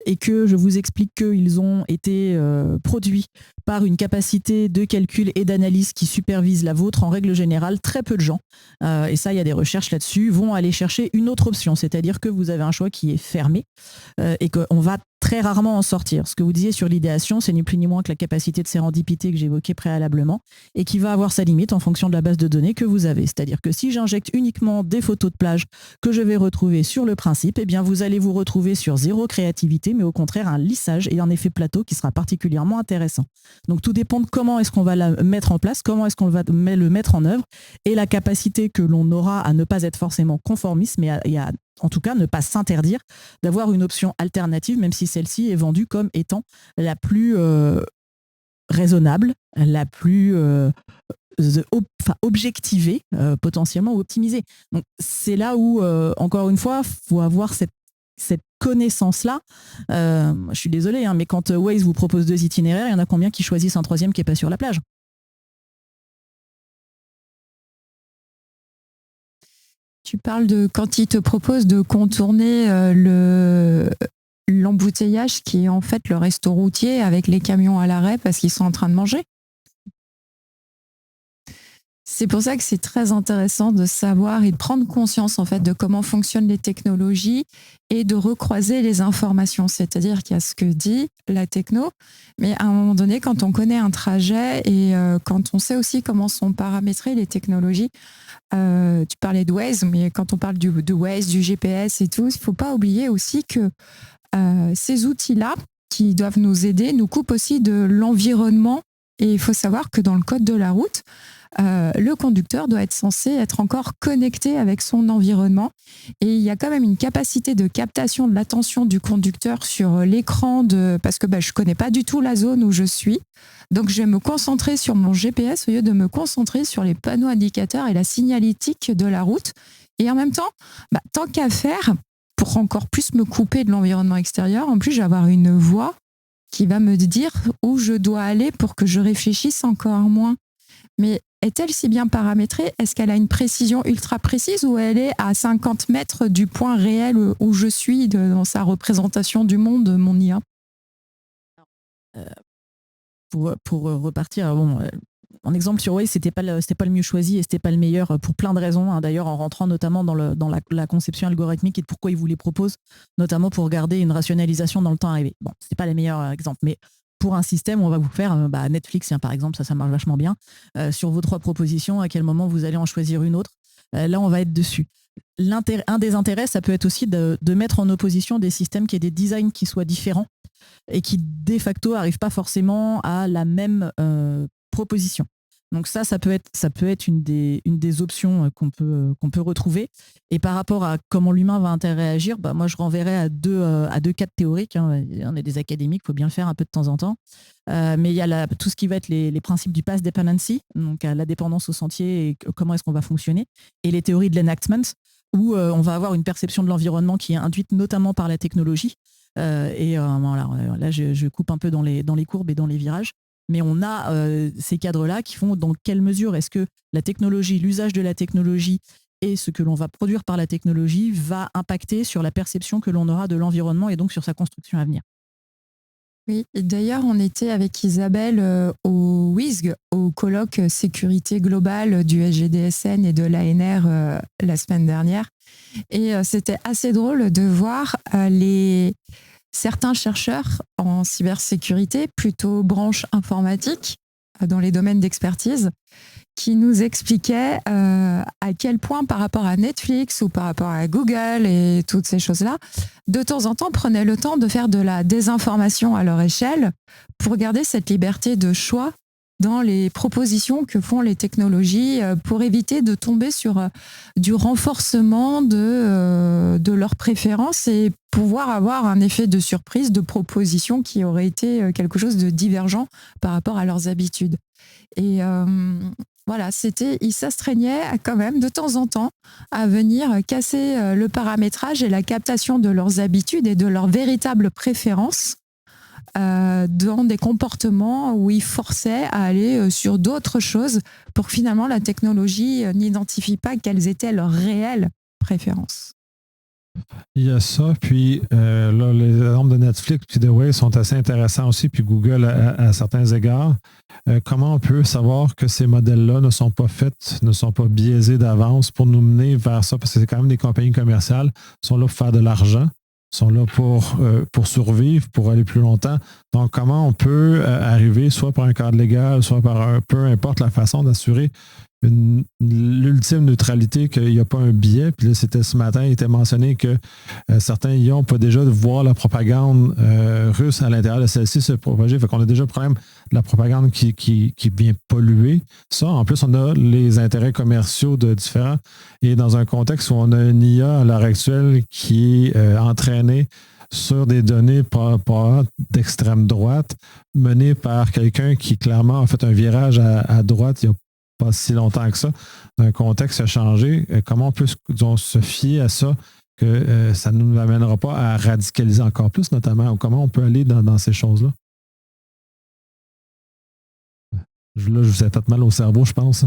et que je vous explique qu'ils ont été produits par une capacité de calcul et d'analyse qui supervise la vôtre, en règle générale, très peu de gens, et ça, il y a des recherches là-dessus, vont aller chercher une autre option, c'est-à-dire que vous avez un choix qui est fermé et qu'on va très rarement en sortir. Ce que vous disiez sur l'idéation, c'est ni plus ni moins que la capacité de sérendipité que j'évoquais préalablement et qui va avoir sa limite en fonction de la base de données que vous avez. C'est-à-dire que si j'injecte uniquement des photos de plage que je vais retrouver sur le principe, eh bien vous allez vous retrouver sur zéro créativité, mais au contraire un lissage et un effet plateau qui sera particulièrement intéressant. Donc tout dépend de comment est-ce qu'on va la mettre en place, comment est-ce qu'on va le mettre en œuvre et la capacité que l'on aura à ne pas être forcément conformiste, mais à en tout cas ne pas s'interdire d'avoir une option alternative, même si celle-ci est vendue comme étant la plus raisonnable, la plus objectivée, potentiellement optimisée. Donc c'est là où, encore une fois, il faut avoir cette connaissance-là. Je suis désolée, mais quand Waze vous propose 2 itinéraires, il y en a combien qui choisissent un 3e qui n'est pas sur la plage ? Tu parles de quand il te propose de contourner l'embouteillage qui est en fait le resto routier avec les camions à l'arrêt parce qu'ils sont en train de manger. C'est pour ça que c'est très intéressant de savoir et de prendre conscience en fait de comment fonctionnent les technologies et de recroiser les informations. C'est-à-dire qu'il y a ce que dit la techno, mais à un moment donné, quand on connaît un trajet et quand on sait aussi comment sont paramétrées les technologies, tu parlais de Waze, mais quand on parle de Waze, du GPS et tout, il ne faut pas oublier aussi que ces outils-là qui doivent nous aider nous coupent aussi de l'environnement. Et il faut savoir que dans le code de la route, le conducteur doit être censé être encore connecté avec son environnement. Et il y a quand même une capacité de captation de l'attention du conducteur sur l'écran parce que je ne connais pas du tout la zone où je suis. Donc, je vais me concentrer sur mon GPS au lieu de me concentrer sur les panneaux indicateurs et la signalétique de la route. Et en même temps, tant qu'à faire, pour encore plus me couper de l'environnement extérieur, en plus, je vais avoir une voix qui va me dire où je dois aller pour que je réfléchisse encore moins. Mais est-elle si bien paramétrée ? Est-ce qu'elle a une précision ultra précise ou elle est à 50 mètres du point réel où je suis dans sa représentation du monde, mon IA ? Pour repartir, en exemple sur Waze, c'était pas le mieux choisi et c'était pas le meilleur pour plein de raisons. D'ailleurs, en rentrant notamment dans la conception algorithmique et de pourquoi ils vous les proposent, notamment pour garder une rationalisation dans le temps arrivé. Bon, c'était pas les meilleurs exemples, mais pour un système, on va vous faire Netflix, par exemple, ça marche vachement bien. Sur vos 3 propositions, à quel moment vous allez en choisir une autre ? Là, on va être dessus. Un des intérêts, ça peut être aussi de mettre en opposition des systèmes qui aient des designs qui soient différents et qui, de facto, n'arrivent pas forcément à la même proposition. Donc ça peut être une des options qu'on peut retrouver. Et par rapport à comment l'humain va interagir, moi je renverrai à deux cadres théoriques. On est des académiques, il faut bien le faire un peu de temps en temps. Mais il y a tout ce qui va être les principes du path dependency, donc la dépendance au sentier et comment est-ce qu'on va fonctionner, et les théories de l'enactment, où on va avoir une perception de l'environnement qui est induite notamment par la technologie. Là, je coupe un peu dans les courbes et dans les virages. Mais on a ces cadres-là qui font dans quelle mesure est-ce que la technologie, l'usage de la technologie et ce que l'on va produire par la technologie va impacter sur la perception que l'on aura de l'environnement et donc sur sa construction à venir. Oui, et d'ailleurs, on était avec Isabelle au WISG, au colloque sécurité globale du SGDSN et de l'ANR la semaine dernière. Et c'était assez drôle de voir certains chercheurs en cybersécurité, plutôt branche informatique, dans les domaines d'expertise, qui nous expliquait à quel point par rapport à Netflix ou par rapport à Google et toutes ces choses-là, de temps en temps prenaient le temps de faire de la désinformation à leur échelle pour garder cette liberté de choix dans les propositions que font les technologies pour éviter de tomber sur du renforcement de leurs préférences et pouvoir avoir un effet de surprise de propositions qui auraient été quelque chose de divergent par rapport à leurs habitudes. Et voilà, ils s'astreignaient quand même de temps en temps à venir casser le paramétrage et la captation de leurs habitudes et de leurs véritables préférences dans des comportements où ils forçaient à aller sur d'autres choses pour que finalement la technologie n'identifie pas quelles étaient leurs réelles préférences. Il y a ça, puis là, les exemples de Netflix et de Way sont assez intéressants aussi, puis Google à certains égards. Comment on peut savoir que ces modèles-là ne sont pas faits, ne sont pas biaisés d'avance pour nous mener vers ça, parce que c'est quand même des compagnies commerciales qui sont là pour faire de l'argent, sont là pour survivre, pour aller plus longtemps. Donc, comment on peut arriver, soit par un cadre légal, soit par peu importe la façon d'assurer l'ultime neutralité, qu'il n'y a pas un biais. Puis là, c'était ce matin, il était mentionné que certains IA peuvent déjà voir la propagande russe à l'intérieur de celle-ci se propager. Fait qu'on a déjà le problème de la propagande qui vient polluer. Ça, en plus, on a les intérêts commerciaux de différents. Et dans un contexte où on a une IA à l'heure actuelle qui est entraînée sur des données pas d'extrême droite, menées par quelqu'un qui clairement a fait un virage à droite il n'y a pas si longtemps que ça, un contexte a changé. Comment on peut se fier à ça, que ça ne nous amènera pas à radicaliser encore plus, notamment, ou comment on peut aller dans ces choses-là? Là, je vous ai fait mal au cerveau, je pense.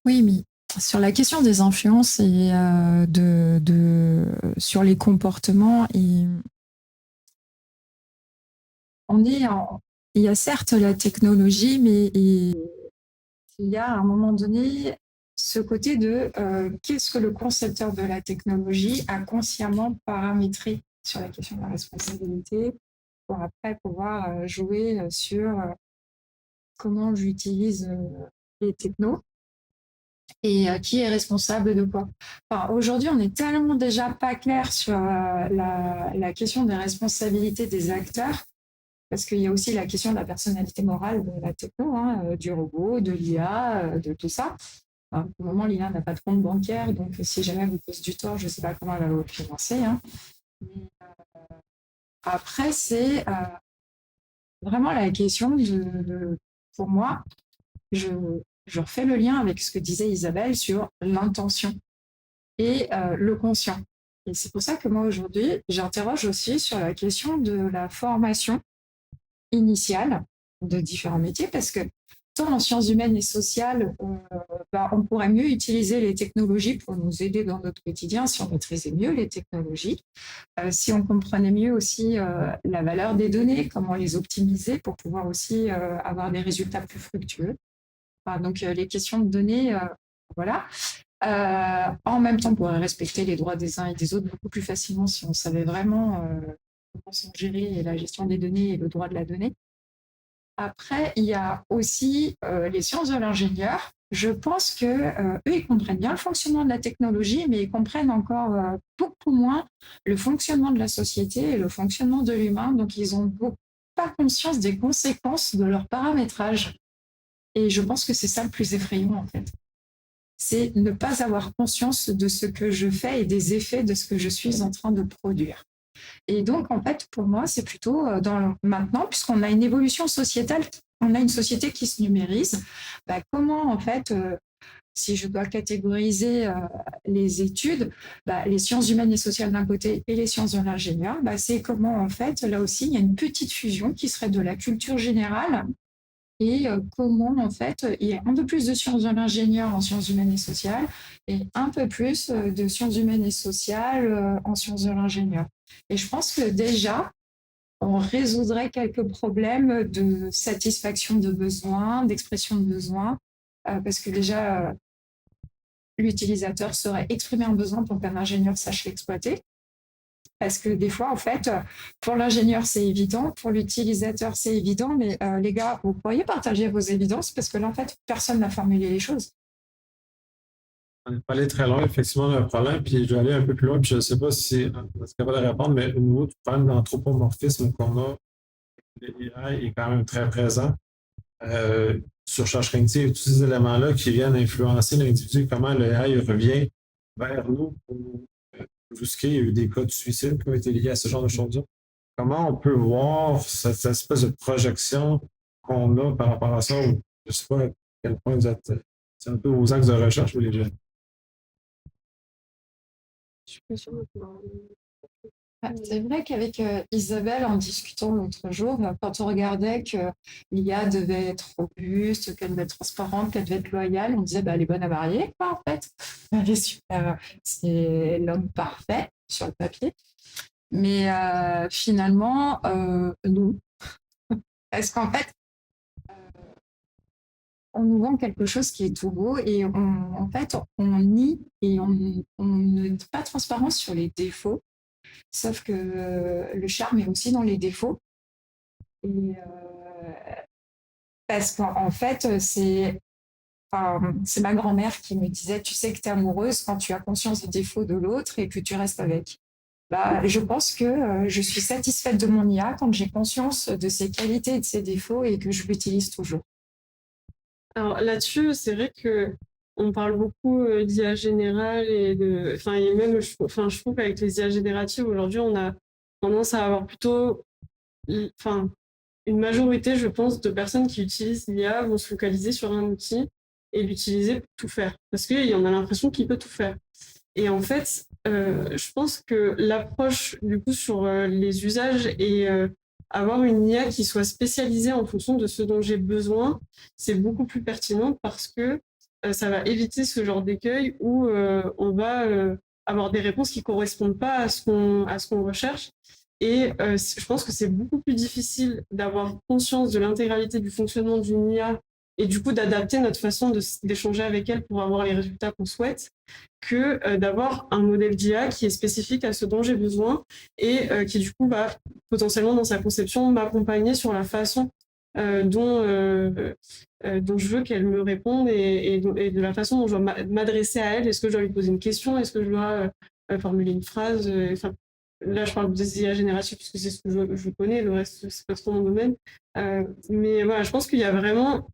Oui, mais sur la question des influences et sur les comportements, il y a certes la technologie, mais il y a à un moment donné ce côté de qu'est-ce que le concepteur de la technologie a consciemment paramétré sur la question de la responsabilité pour après pouvoir jouer sur comment j'utilise les technos et qui est responsable de quoi. Enfin, aujourd'hui, on n'est tellement déjà pas clair sur la question des responsabilités des acteurs, parce qu'il y a aussi la question de la personnalité morale de la techno, du robot, de l'IA, de tout ça. Alors, pour le moment, l'IA n'a pas de compte bancaire, donc si jamais vous pose du tort, je ne sais pas comment elle va vous financer. Mais, après, c'est vraiment la question pour moi, je refais le lien avec ce que disait Isabelle sur l'intention et le conscient. Et c'est pour ça que moi, aujourd'hui, j'interroge aussi sur la question de la formation initiale de différents métiers, parce que tant en sciences humaines et sociales, on pourrait mieux utiliser les technologies pour nous aider dans notre quotidien si on maîtrisait mieux les technologies, si on comprenait mieux aussi la valeur des données, comment les optimiser pour pouvoir aussi avoir des résultats plus fructueux. Donc les questions de données, voilà. En même temps, on pourrait respecter les droits des uns et des autres beaucoup plus facilement si on savait vraiment comment sont gérées la gestion des données et le droit de la donnée. Après, il y a aussi les sciences de l'ingénieur. Je pense qu'eux, ils comprennent bien le fonctionnement de la technologie, mais ils comprennent encore beaucoup moins le fonctionnement de la société et le fonctionnement de l'humain. Donc, ils n'ont pas conscience des conséquences de leur paramétrage. Et je pense que c'est ça le plus effrayant, en fait. C'est ne pas avoir conscience de ce que je fais et des effets de ce que je suis en train de produire. Et donc, en fait, pour moi, c'est plutôt maintenant, puisqu'on a une évolution sociétale, on a une société qui se numérise, comment, en fait, si je dois catégoriser les études, les sciences humaines et sociales d'un côté et les sciences de l'ingénieur, c'est comment, en fait, là aussi, il y a une petite fusion qui serait de la culture générale et comment, en fait, il y a un peu plus de sciences de l'ingénieur en sciences humaines et sociales et un peu plus de sciences humaines et sociales en sciences de l'ingénieur. Et je pense que déjà, on résoudrait quelques problèmes de satisfaction de besoins, d'expression de besoins, parce que déjà, l'utilisateur saurait exprimer un besoin pour qu'un ingénieur sache l'exploiter. parce que des fois, en fait, pour l'ingénieur, c'est évident, pour l'utilisateur, c'est évident, mais les gars, vous pourriez partager vos évidences, parce que là, en fait, personne n'a formulé les choses. On n'est pas allé très loin, effectivement, d'un problème, puis je vais aller un peu plus loin, puis je ne sais pas si vous êtes capable de répondre, mais au niveau du problème d'anthropomorphisme qu'on a, l'AI est quand même très présent. Sur ChatGPT, tous ces éléments-là qui viennent influencer l'individu, comment l'AI revient vers nous pour nous brusquer. Il y a eu des cas de suicide qui ont été liés à ce genre de choses-là. Comment on peut voir cette espèce de projection qu'on a par rapport à ça? Ou, je ne sais pas à quel point vous êtes. C'est un peu aux axes de recherche, vous les jeunes. C'est vrai qu'avec Isabelle, en discutant l'autre jour, quand on regardait que l'IA devait être robuste, qu'elle devait être transparente, qu'elle devait être loyale, on disait elle est bonne à marier, quoi, en fait. Elle est super, c'est l'homme parfait sur le papier. Mais finalement, non. Parce qu'en fait, on nous vend quelque chose qui est tout beau et en fait, on nie et on ne dit pas transparence sur les défauts. Sauf que le charme est aussi dans les défauts. Et parce qu'en fait, c'est ma grand-mère qui me disait, tu sais que tu es amoureuse quand tu as conscience des défauts de l'autre et que tu restes avec. Je pense que je suis satisfaite de mon IA quand j'ai conscience de ses qualités et de ses défauts et que je l'utilise toujours. Alors là-dessus, c'est vrai que on parle beaucoup d'IA générale et même, je trouve qu'avec les IA génératives, aujourd'hui, on a tendance à avoir plutôt, une majorité, je pense, de personnes qui utilisent l'IA vont se focaliser sur un outil et l'utiliser pour tout faire. Parce qu'on a l'impression qu'il peut tout faire. Et en fait, je pense que l'approche, du coup, sur les usages et avoir une IA qui soit spécialisée en fonction de ce dont j'ai besoin, c'est beaucoup plus pertinent parce que ça va éviter ce genre d'écueil où on va avoir des réponses qui ne correspondent pas à ce qu'on recherche. Et je pense que c'est beaucoup plus difficile d'avoir conscience de l'intégralité du fonctionnement d'une IA et du coup d'adapter notre façon d'échanger avec elle pour avoir les résultats qu'on souhaite que d'avoir un modèle d'IA qui est spécifique à ce dont j'ai besoin et qui du coup va potentiellement dans sa conception m'accompagner sur la façon dont je veux qu'elle me réponde et de la façon dont je dois m'adresser à elle. Est-ce que je dois lui poser une question? Est-ce que je dois formuler une phrase? Là, je parle des IA génératives puisque c'est ce que je connais, le reste, c'est pas trop mon domaine. Mais voilà, je pense qu'il y a vraiment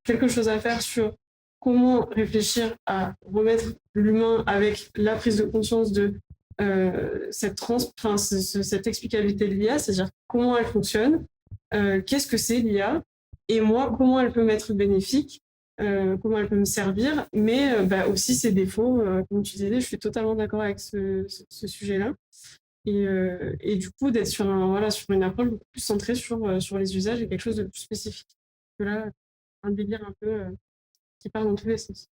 quelque chose à faire sur comment réfléchir à remettre l'humain avec la prise de conscience de cette explicabilité de l'IA, c'est-à-dire comment elle fonctionne, qu'est-ce que c'est l'IA, et moi, comment elle peut m'être bénéfique, comment elle peut me servir, mais aussi ses défauts. Comme tu disais, je suis totalement d'accord avec ce sujet-là. Et du coup, d'être sur une approche beaucoup plus centrée sur les usages et quelque chose de plus spécifique. Que là, un délire un peu qui part dans tous les sens.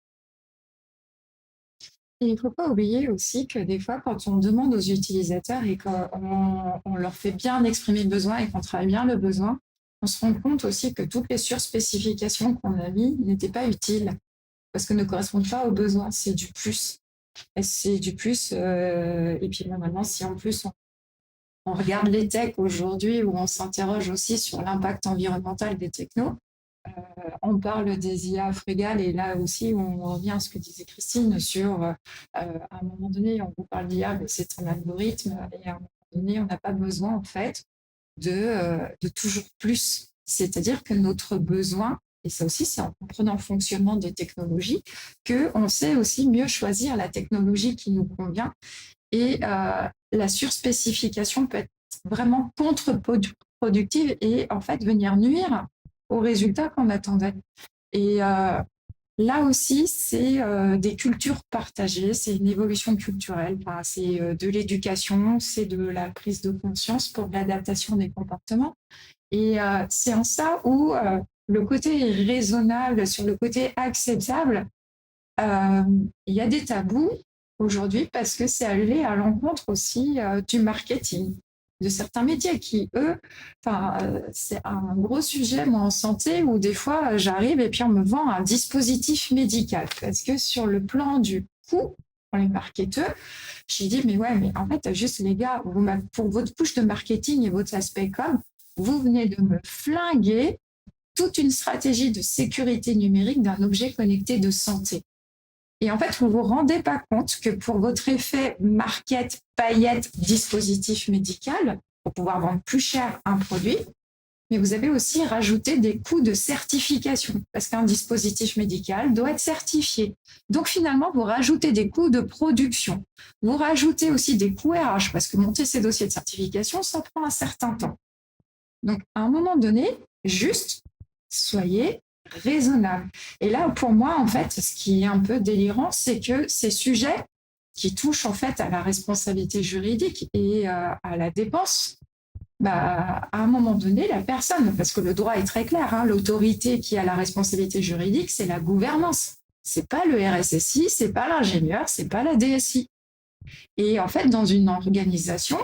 Et il ne faut pas oublier aussi que des fois, quand on demande aux utilisateurs et qu'on leur fait bien exprimer le besoin et qu'on travaille bien le besoin, on se rend compte aussi que toutes les surspécifications qu'on a mises n'étaient pas utiles parce qu'elles ne correspondent pas aux besoins. C'est du plus. Et c'est du plus. Et puis maintenant, si en plus on regarde les techs aujourd'hui où on s'interroge aussi sur l'impact environnemental des technos, on parle des IA frugales et là aussi on revient à ce que disait Christine sur à un moment donné on vous parle d'IA mais c'est un algorithme et à un moment donné on n'a pas besoin en fait de toujours plus, c'est-à-dire que notre besoin, et ça aussi c'est en comprenant le fonctionnement des technologies qu'on sait aussi mieux choisir la technologie qui nous convient et la surspécification peut être vraiment contre-productive et en fait venir nuire aux résultats qu'on attendait. Et là aussi, c'est des cultures partagées, c'est une évolution culturelle, c'est de l'éducation, c'est de la prise de conscience pour l'adaptation des comportements. Et c'est en ça où le côté raisonnable, sur le côté acceptable, il y a des tabous aujourd'hui parce que c'est allé à l'encontre aussi du marketing de certains métiers qui, eux, c'est un gros sujet, moi, en santé, où des fois, j'arrive et puis on me vend un dispositif médical. Parce que sur le plan du coût, les marketeurs. J'ai dit, mais ouais, mais en fait, juste les gars, pour votre push de marketing et votre aspect com, vous venez de me flinguer toute une stratégie de sécurité numérique d'un objet connecté de santé. Et en fait, vous ne vous rendez pas compte que pour votre effet market, paillette, dispositif médical, pour pouvoir vendre plus cher un produit, mais vous avez aussi rajouté des coûts de certification, parce qu'un dispositif médical doit être certifié. Donc finalement, vous rajoutez des coûts de production. Vous rajoutez aussi des coûts RH, parce que monter ces dossiers de certification, ça prend un certain temps. Donc à un moment donné, juste soyez raisonnable. Et là, pour moi, en fait, ce qui est un peu délirant, c'est que ces sujets qui touchent en fait à la responsabilité juridique et à la dépense, à un moment donné, la personne, parce que le droit est très clair, hein, l'autorité qui a la responsabilité juridique, c'est la gouvernance. C'est pas le RSSI, c'est pas l'ingénieur, c'est pas la DSI. Et en fait, dans une organisation,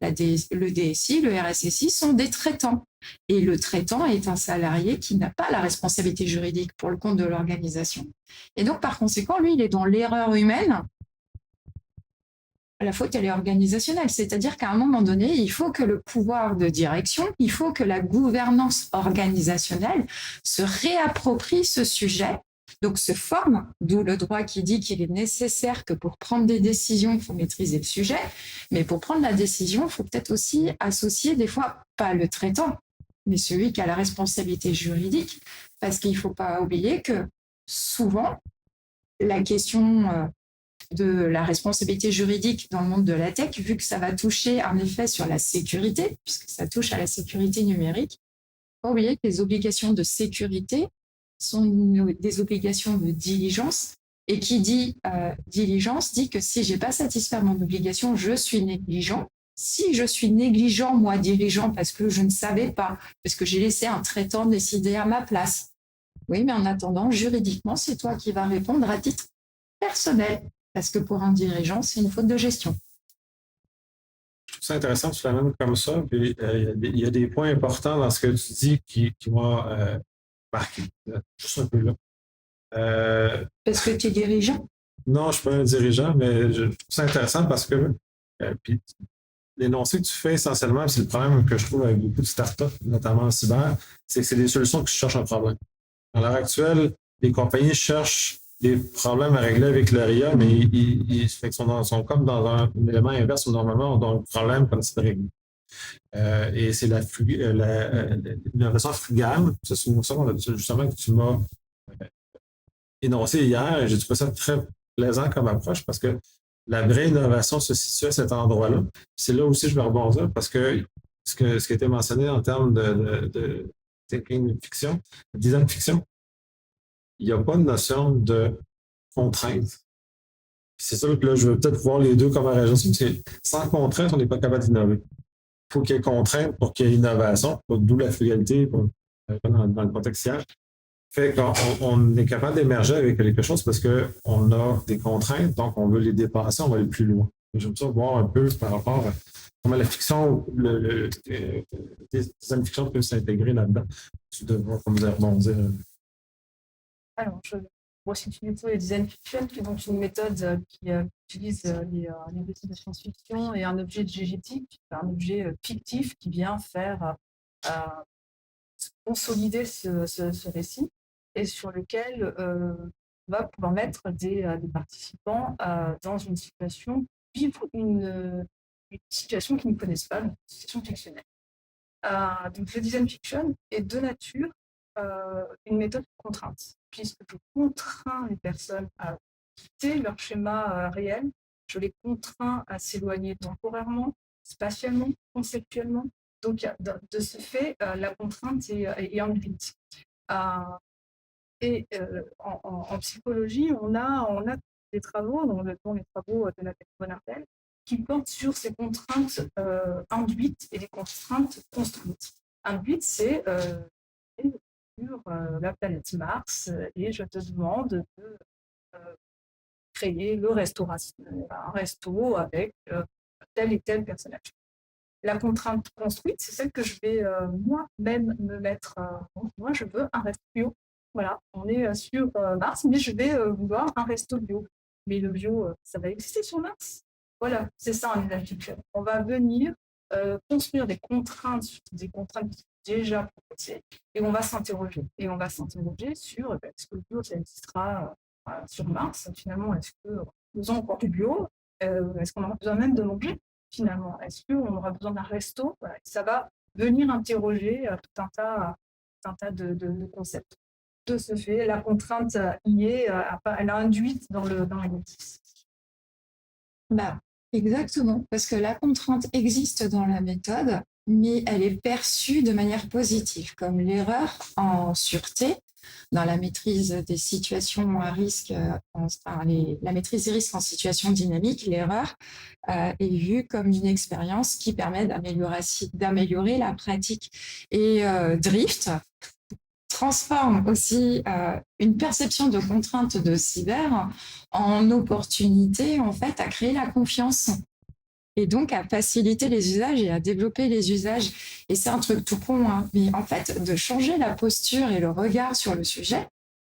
le DSI, le RSSI sont des traitants. Et le traitant est un salarié qui n'a pas la responsabilité juridique pour le compte de l'organisation. Et donc, par conséquent, lui, il est dans l'erreur humaine. La faute, elle est organisationnelle. C'est-à-dire qu'à un moment donné, il faut que le pouvoir de direction, il faut que la gouvernance organisationnelle se réapproprie ce sujet, donc se forme, d'où le droit qui dit qu'il est nécessaire que pour prendre des décisions, il faut maîtriser le sujet, mais pour prendre la décision, il faut peut-être aussi associer des fois, pas le traitant, mais celui qui a la responsabilité juridique, parce qu'il ne faut pas oublier que souvent, la question de la responsabilité juridique dans le monde de la tech, vu que ça va toucher un effet sur la sécurité, puisque ça touche à la sécurité numérique, il ne faut pas oublier que les obligations de sécurité sont des obligations de diligence, et qui dit diligence dit que si je n'ai pas satisfait mon obligation, je suis négligent. Si je suis négligent, moi, dirigeant, parce que je ne savais pas, parce que j'ai laissé un traitant décider à ma place, oui, mais en attendant, juridiquement, c'est toi qui vas répondre à titre personnel, parce que pour un dirigeant, c'est une faute de gestion. Je trouve ça intéressant, tu l'amènes comme ça, puis il y a des points importants dans ce que tu dis qui m'ont marqué, juste un peu là. Parce que tu es dirigeant? Non, je ne suis pas un dirigeant, mais je trouve ça intéressant parce que puis l'énoncé que tu fais essentiellement, c'est le problème que je trouve avec beaucoup de startups, notamment en cyber, c'est que c'est des solutions qui cherchent un problème. À l'heure actuelle, les compagnies cherchent des problèmes à régler avec leur IA, mais ils sont comme dans un élément inverse où normalement on a un problème comme c'est réglé. Et c'est l'innovation frugale, c'est ça justement que tu m'as énoncé hier, et j'ai trouvé ça très plaisant comme approche parce que la vraie innovation se situe à cet endroit-là. C'est là aussi que je vais rebondir parce que ce qui a été mentionné en termes de thinking fiction, design fiction, il n'y a pas de notion de contrainte. C'est sûr que là, je veux peut-être voir les deux comme réagir. Sans contrainte, on n'est pas capable d'innover. Il faut qu'il y ait contrainte pour qu'il y ait innovation, d'où la frugalité dans le contexte hier. Fait qu'on est capable d'émerger avec quelque chose parce qu'on a des contraintes, donc on veut les dépasser, on va aller plus loin. J'aime ça voir un peu par rapport à comment la fiction, les design fiction peuvent s'intégrer là-dedans. Tu devrais voir comment vous allez rebondir. Alors, c'est une méthode de design fiction qui est donc une méthode qui utilise les outils de science-fiction et un objet diégétique, un objet fictif qui vient faire consolider ce récit et sur lequel on va pouvoir mettre des participants dans une situation, vivre une situation qu'ils ne connaissent pas, une situation fictionnelle. Donc le design fiction est de nature une méthode de contrainte, puisque je contrains les personnes à quitter leur schéma réel, je les contrains à s'éloigner temporairement, spatialement, conceptuellement. Donc, de ce fait, la contrainte est induite. En psychologie, on a des travaux, dont les travaux de Nathalie Bonardel, qui portent sur ces contraintes induites et les contraintes construites. Induite, c'est sur la planète Mars et je te demande de créer un resto avec tel et tel personnage. La contrainte construite, c'est celle que je vais moi-même me mettre. Moi, je veux un resto bio. Voilà, on est sur Mars, mais je vais vouloir un resto bio. mais le bio, ça va exister sur Mars. Voilà, c'est ça un usage virtuel. On va venir construire des contraintes qui sont déjà proposées, et on va s'interroger. Et on va s'interroger sur est-ce que le bio, ça existera sur Mars? Finalement, est-ce que nous avons encore du bio? Est-ce qu'on aura besoin même de manger? Finalement, est-ce qu'on aura besoin d'un resto? Voilà, ça va venir interroger tout un tas de concepts. De ce fait, la contrainte y est, elle a induite dans l'exercice. Bah, exactement, parce que la contrainte existe dans la méthode, mais elle est perçue de manière positive, comme l'erreur en sûreté, dans la maîtrise des situations à risque, la maîtrise des risques en situation dynamique, l'erreur est vue comme une expérience qui permet d'améliorer la pratique. Et Drift transforme aussi une perception de contrainte de cyber en opportunité, en fait, à créer la confiance et donc à faciliter les usages et à développer les usages. Et c'est un truc tout con, hein, mais en fait, de changer la posture et le regard sur le sujet,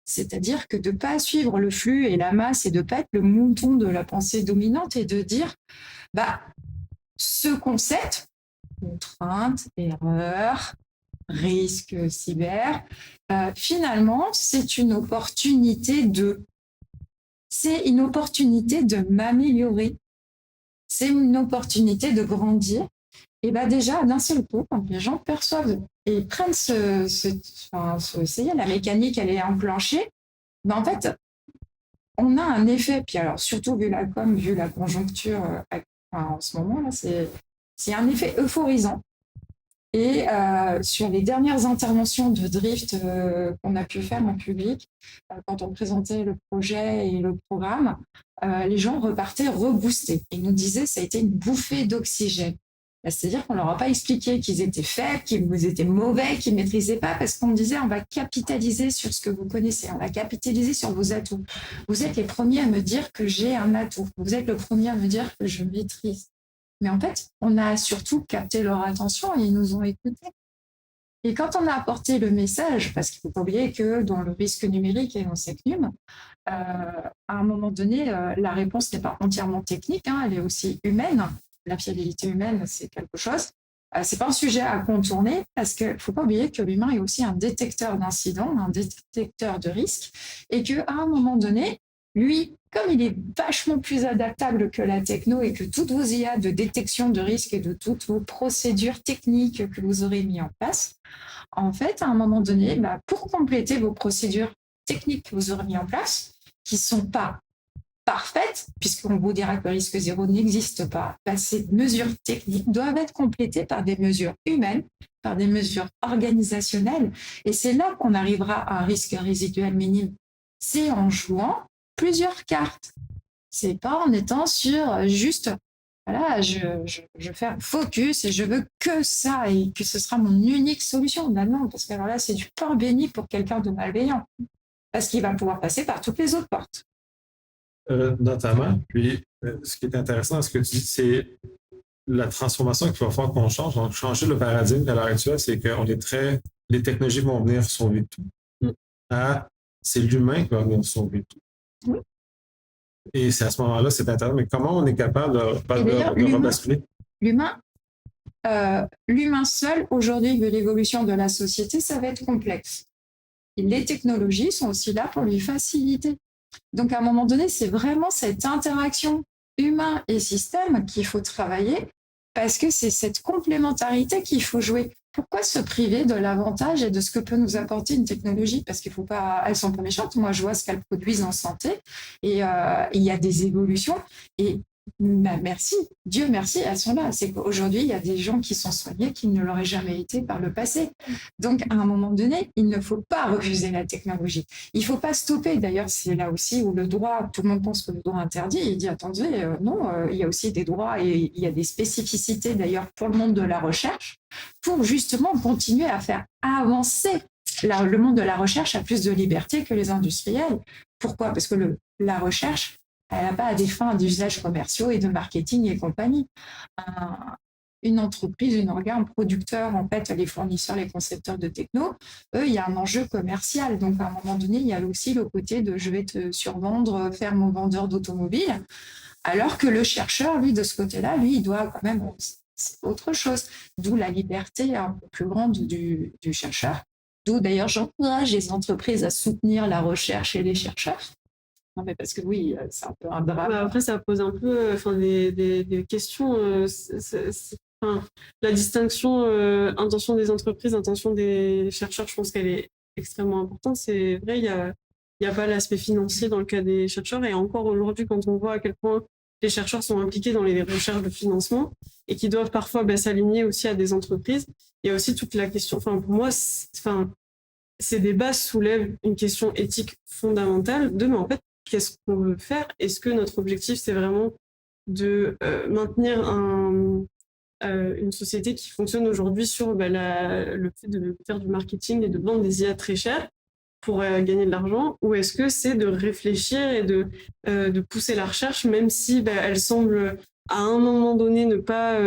c'est-à-dire que de ne pas suivre le flux et la masse et de ne pas être le mouton de la pensée dominante et de dire, bah, ce concept, contrainte, erreur, risque cyber, finalement, c'est une opportunité de m'améliorer. C'est une opportunité de grandir. Et bien déjà, d'un seul coup, quand les gens perçoivent et prennent la mécanique, elle est enclenchée, ben en fait, on a un effet. Puis alors, surtout vu la conjoncture en ce moment, là, c'est un effet euphorisant. Et sur les dernières interventions de Drift qu'on a pu faire en public, quand on présentait le projet et le programme, les gens repartaient reboostés. Ils nous disaient que ça a été une bouffée d'oxygène. C'est-à-dire qu'on ne leur a pas expliqué qu'ils étaient faibles, qu'ils étaient mauvais, qu'ils ne maîtrisaient pas, parce qu'on disait on va capitaliser sur ce que vous connaissez, on va capitaliser sur vos atouts. Vous êtes les premiers à me dire que j'ai un atout. Vous êtes le premier à me dire que je maîtrise. Mais en fait, on a surtout capté leur attention et ils nous ont écoutés. Et quand on a apporté le message, parce qu'il ne faut pas oublier que dans le risque numérique et en SecNum, à un moment donné, la réponse n'est pas entièrement technique, hein, elle est aussi humaine. La fiabilité humaine, c'est quelque chose. Ce n'est pas un sujet à contourner parce qu'il ne faut pas oublier que l'humain est aussi un détecteur d'incidents, un détecteur de risques, et qu'à un moment donné, lui, comme il est vachement plus adaptable que la techno et que toutes vos IA de détection de risque et de toutes vos procédures techniques que vous aurez mis en place, en fait, à un moment donné, pour compléter vos procédures techniques que vous aurez mis en place, qui ne sont pas parfaites, puisqu'on vous dira que le risque zéro n'existe pas, ces mesures techniques doivent être complétées par des mesures humaines, par des mesures organisationnelles, et c'est là qu'on arrivera à un risque résiduel minime. C'est en jouant plusieurs cartes. C'est pas en étant sur juste, voilà, je fais un focus et je veux que ça et que ce sera mon unique solution. Ben non, parce que alors là, c'est du pain béni pour quelqu'un de malveillant. Parce qu'il va pouvoir passer par toutes les autres portes. Notamment, puis ce qui est intéressant dans ce que tu dis, c'est la transformation qu'il va falloir qu'on change. Donc, changer le paradigme à l'heure actuelle, c'est qu'on est très. Les technologies vont venir sauver tout. C'est l'humain qui va venir sauver tout. Oui. Et c'est à ce moment-là, c'est intéressant. Mais comment on est capable de rebasculer? L'humain seul, aujourd'hui, vu l'évolution de la société, ça va être complexe. Et les technologies sont aussi là pour lui faciliter. Donc, à un moment donné, c'est vraiment cette interaction humain et système qu'il faut travailler parce que c'est cette complémentarité qu'il faut jouer. Pourquoi se priver de l'avantage et de ce que peut nous apporter une technologie? Parce qu'il faut pas, elles sont pas méchantes. Moi, je vois ce qu'elles produisent en santé et il y a des évolutions et merci, Dieu merci, elles sont là. C'est qu'aujourd'hui, il y a des gens qui sont soignés qui ne l'auraient jamais été par le passé. Donc, à un moment donné, il ne faut pas refuser la technologie. Il ne faut pas stopper. D'ailleurs, c'est là aussi où le droit, tout le monde pense que le droit interdit. Il dit, attendez, non, il y a aussi des droits et il y a des spécificités d'ailleurs pour le monde de la recherche pour justement continuer à faire avancer le monde de la recherche a plus de liberté que les industriels. Pourquoi? Parce que la recherche, elle n'a pas à des fins d'usage commerciaux et de marketing et compagnie. une entreprise, une organe producteur, en fait, les fournisseurs, les concepteurs de techno, eux, il y a un enjeu commercial. Donc, à un moment donné, il y a aussi le côté de je vais te survendre, faire mon vendeur d'automobile. Alors que le chercheur, lui, de ce côté-là, lui, il doit quand même, c'est autre chose. D'où la liberté un peu plus grande du chercheur. D'où d'ailleurs, j'encourage les entreprises à soutenir la recherche et les chercheurs. Non, mais parce que oui, c'est un peu un drame. Après, ça pose un peu des questions. La distinction intention des entreprises, intention des chercheurs, je pense qu'elle est extrêmement importante. C'est vrai, il y a pas l'aspect financier dans le cas des chercheurs. Et encore aujourd'hui, quand on voit à quel point les chercheurs sont impliqués dans les recherches de financement et qui doivent parfois s'aligner aussi à des entreprises, il y a aussi toute la question. Pour moi, ces débats soulèvent une question éthique fondamentale mais en fait, qu'est-ce qu'on veut faire? Est-ce que notre objectif, c'est vraiment de maintenir une société qui fonctionne aujourd'hui sur le fait de faire du marketing et de vendre des IA très chers pour gagner de l'argent, ou est-ce que c'est de réfléchir et de pousser la recherche, même si elle semble à un moment donné ne pas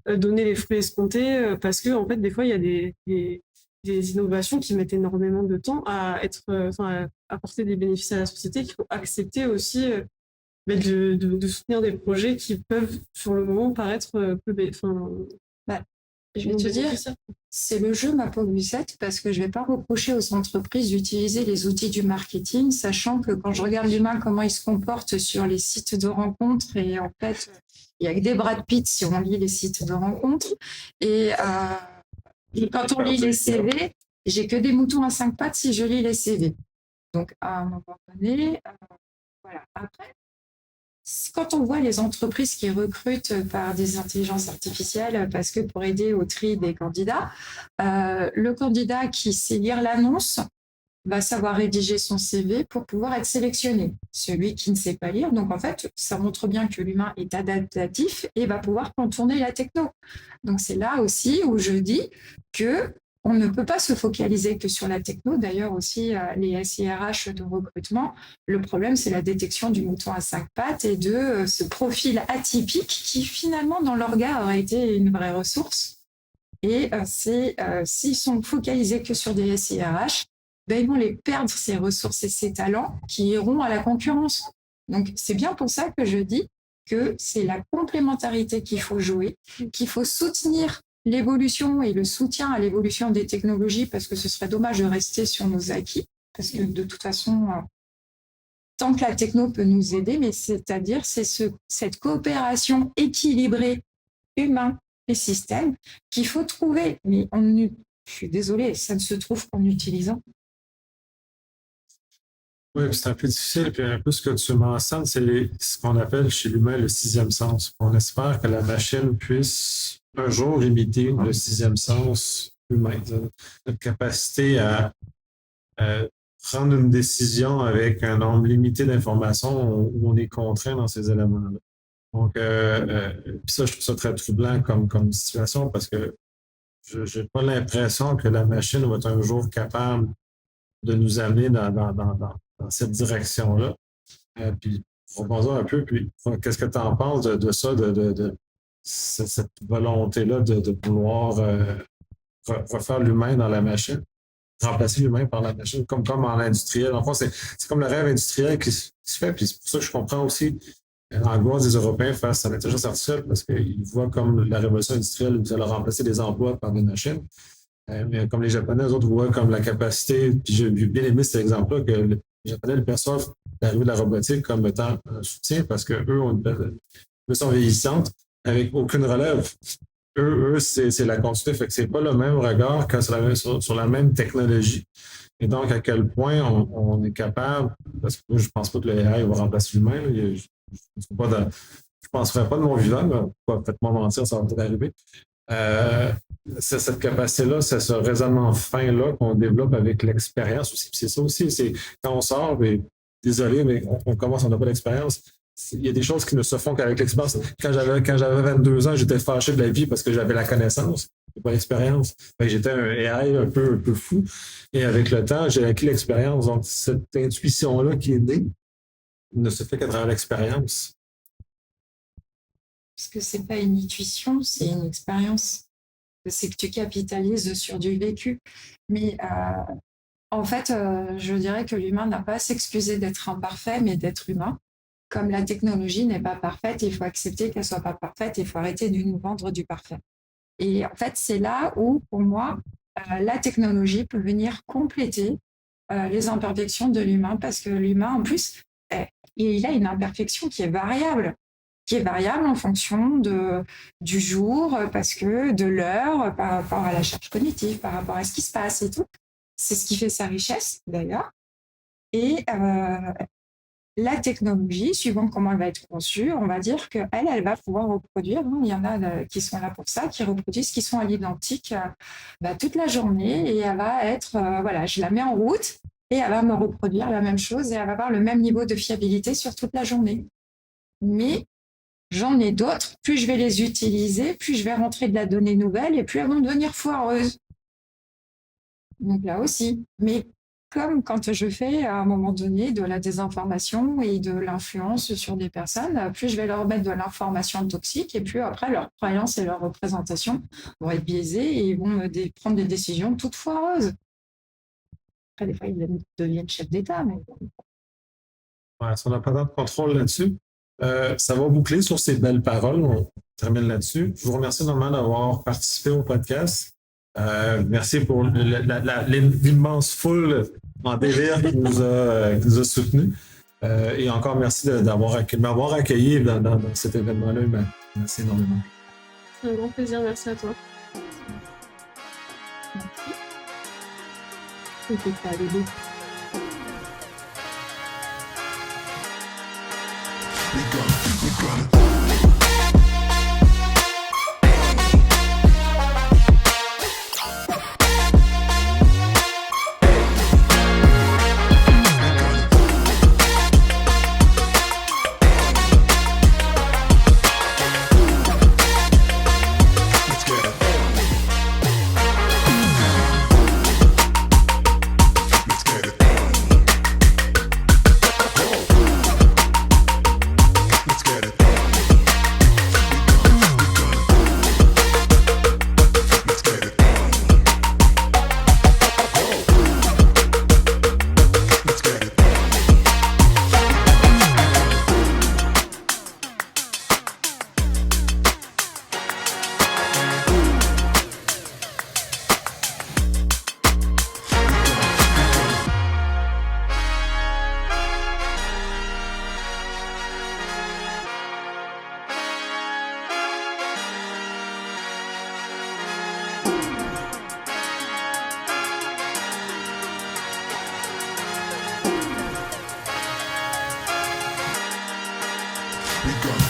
donner les fruits escomptés, parce que en fait des fois il y a des innovations qui mettent énormément de temps à à apporter des bénéfices à la société, qu'il faut accepter aussi de soutenir des projets qui peuvent sur le moment paraître je vais te dire, c'est le jeu ma pauvre Lucette, parce que je ne vais pas reprocher aux entreprises d'utiliser les outils du marketing, sachant que quand je regarde l'humain, comment il se comporte sur les sites de rencontres, et en fait, il n'y a que des Brad Pitt si on lit les sites de rencontres, et quand on lit les CV, j'ai que des moutons à 5 pattes si je lis les CV. Donc, à un moment donné, voilà. Après, quand on voit les entreprises qui recrutent par des intelligences artificielles, parce que pour aider au tri des candidats, le candidat qui sait lire l'annonce va savoir rédiger son CV pour pouvoir être sélectionné. Celui qui ne sait pas lire, donc en fait, ça montre bien que l'humain est adaptatif et va pouvoir contourner la techno. Donc c'est là aussi où je dis que on ne peut pas se focaliser que sur la techno. D'ailleurs aussi, les SIRH de recrutement, le problème, c'est la détection du mouton à 5 pattes et de ce profil atypique qui, finalement, dans leur regard, aurait été une vraie ressource. Et s'ils sont focalisés que sur des SIRH, ils vont les perdre, ces ressources et ces talents qui iront à la concurrence. Donc, c'est bien pour ça que je dis que c'est la complémentarité qu'il faut jouer, qu'il faut soutenir l'évolution et le soutien à l'évolution des technologies, parce que ce serait dommage de rester sur nos acquis, parce que de toute façon, tant que la techno peut nous aider, mais c'est-à-dire c'est cette coopération équilibrée humain et système qu'il faut trouver. Mais je suis désolée, ça ne se trouve qu'en utilisant. Oui, c'est un peu difficile, puis un peu ce que tu mentionnes, c'est ce qu'on appelle chez l'humain le sixième sens. On espère que la machine puisse un jour imiter le sixième sens humain, notre capacité à prendre une décision avec un nombre limité d'informations où on est contraint dans ces éléments-là. Donc, puis ça, je trouve ça très troublant comme situation, parce que je n'ai pas l'impression que la machine va être un jour capable de nous amener dans cette direction-là. Puis, rebondir un peu, puis qu'est-ce que tu en penses de ça, de cette volonté-là de vouloir refaire l'humain dans la machine, remplacer l'humain par la machine, comme en industriel. En fait, c'est comme le rêve industriel qui se fait, puis c'est pour ça que je comprends aussi l'angoisse des Européens face à l'intelligence artificielle, parce qu'ils voient comme la révolution industrielle, vous allez remplacer des emplois par des machines. Mais comme les Japonais, eux autres voient comme la capacité, puis j'ai bien aimé cet exemple-là, que les Japonais le perçoivent l'arrivée de la robotique comme étant un soutien, parce qu'eux ont une population vieillissante avec aucune relève. Eux c'est la continuité, fait que c'est pas le même regard que sur la même technologie. Et donc, à quel point on est capable, parce que moi, je pense pas que le AI va remplacer l'humain, je ne penserais pas de mon vivant, mais faites-moi mentir, ça va peut-être arriver. C'est cette capacité-là, c'est ce raisonnement fin-là qu'on développe avec l'expérience aussi. Puis c'est ça aussi, c'est quand on sort, mais, désolé, mais on commence, on n'a pas d'expérience. Il y a des choses qui ne se font qu'avec l'expérience. Quand j'avais 22 ans, j'étais fâché de la vie parce que j'avais la connaissance, pas l'expérience. J'étais un AI un peu fou. Et avec le temps, j'ai acquis l'expérience. Donc, cette intuition-là qui est née ne se fait qu'à travers l'expérience. parce que c'est pas une intuition, c'est une expérience. C'est que tu capitalises sur du vécu. Mais en fait, je dirais que l'humain n'a pas à s'excuser d'être imparfait, mais d'être humain. Comme la technologie n'est pas parfaite, il faut accepter qu'elle soit pas parfaite, il faut arrêter de nous vendre du parfait. Et en fait, c'est là où, pour moi, la technologie peut venir compléter les imperfections de l'humain, parce que l'humain, en plus, il a une imperfection qui est variable en fonction du jour, parce que de l'heure, par rapport à la charge cognitive, par rapport à ce qui se passe et tout. C'est ce qui fait sa richesse, d'ailleurs. Et la technologie, suivant comment elle va être conçue, on va dire qu'elle va pouvoir reproduire. Il y en a qui sont là pour ça, qui reproduisent, qui sont à l'identique toute la journée. Et elle va être, je la mets en route et elle va me reproduire la même chose et elle va avoir le même niveau de fiabilité sur toute la journée. Mais j'en ai d'autres, plus je vais les utiliser, plus je vais rentrer de la donnée nouvelle et plus elles vont devenir foireuses. Donc là aussi. Mais comme quand je fais à un moment donné de la désinformation et de l'influence sur des personnes, plus je vais leur mettre de l'information toxique et plus après leurs croyances et leurs représentations vont être biaisées et ils vont prendre des décisions toutes foireuses. Après, des fois, ils deviennent chefs d'État. Mais... Ouais, si on n'a pas tant de contrôle là-dessus. Ça va boucler sur ces belles paroles. On termine là-dessus. Je vous remercie normalement d'avoir participé au podcast. Merci pour l'immense foule en délire qui nous a soutenus. Et encore merci de m'avoir accueilli dans cet événement-là. Merci énormément. C'est un grand plaisir. Merci à toi. C'était pas le but. We gonna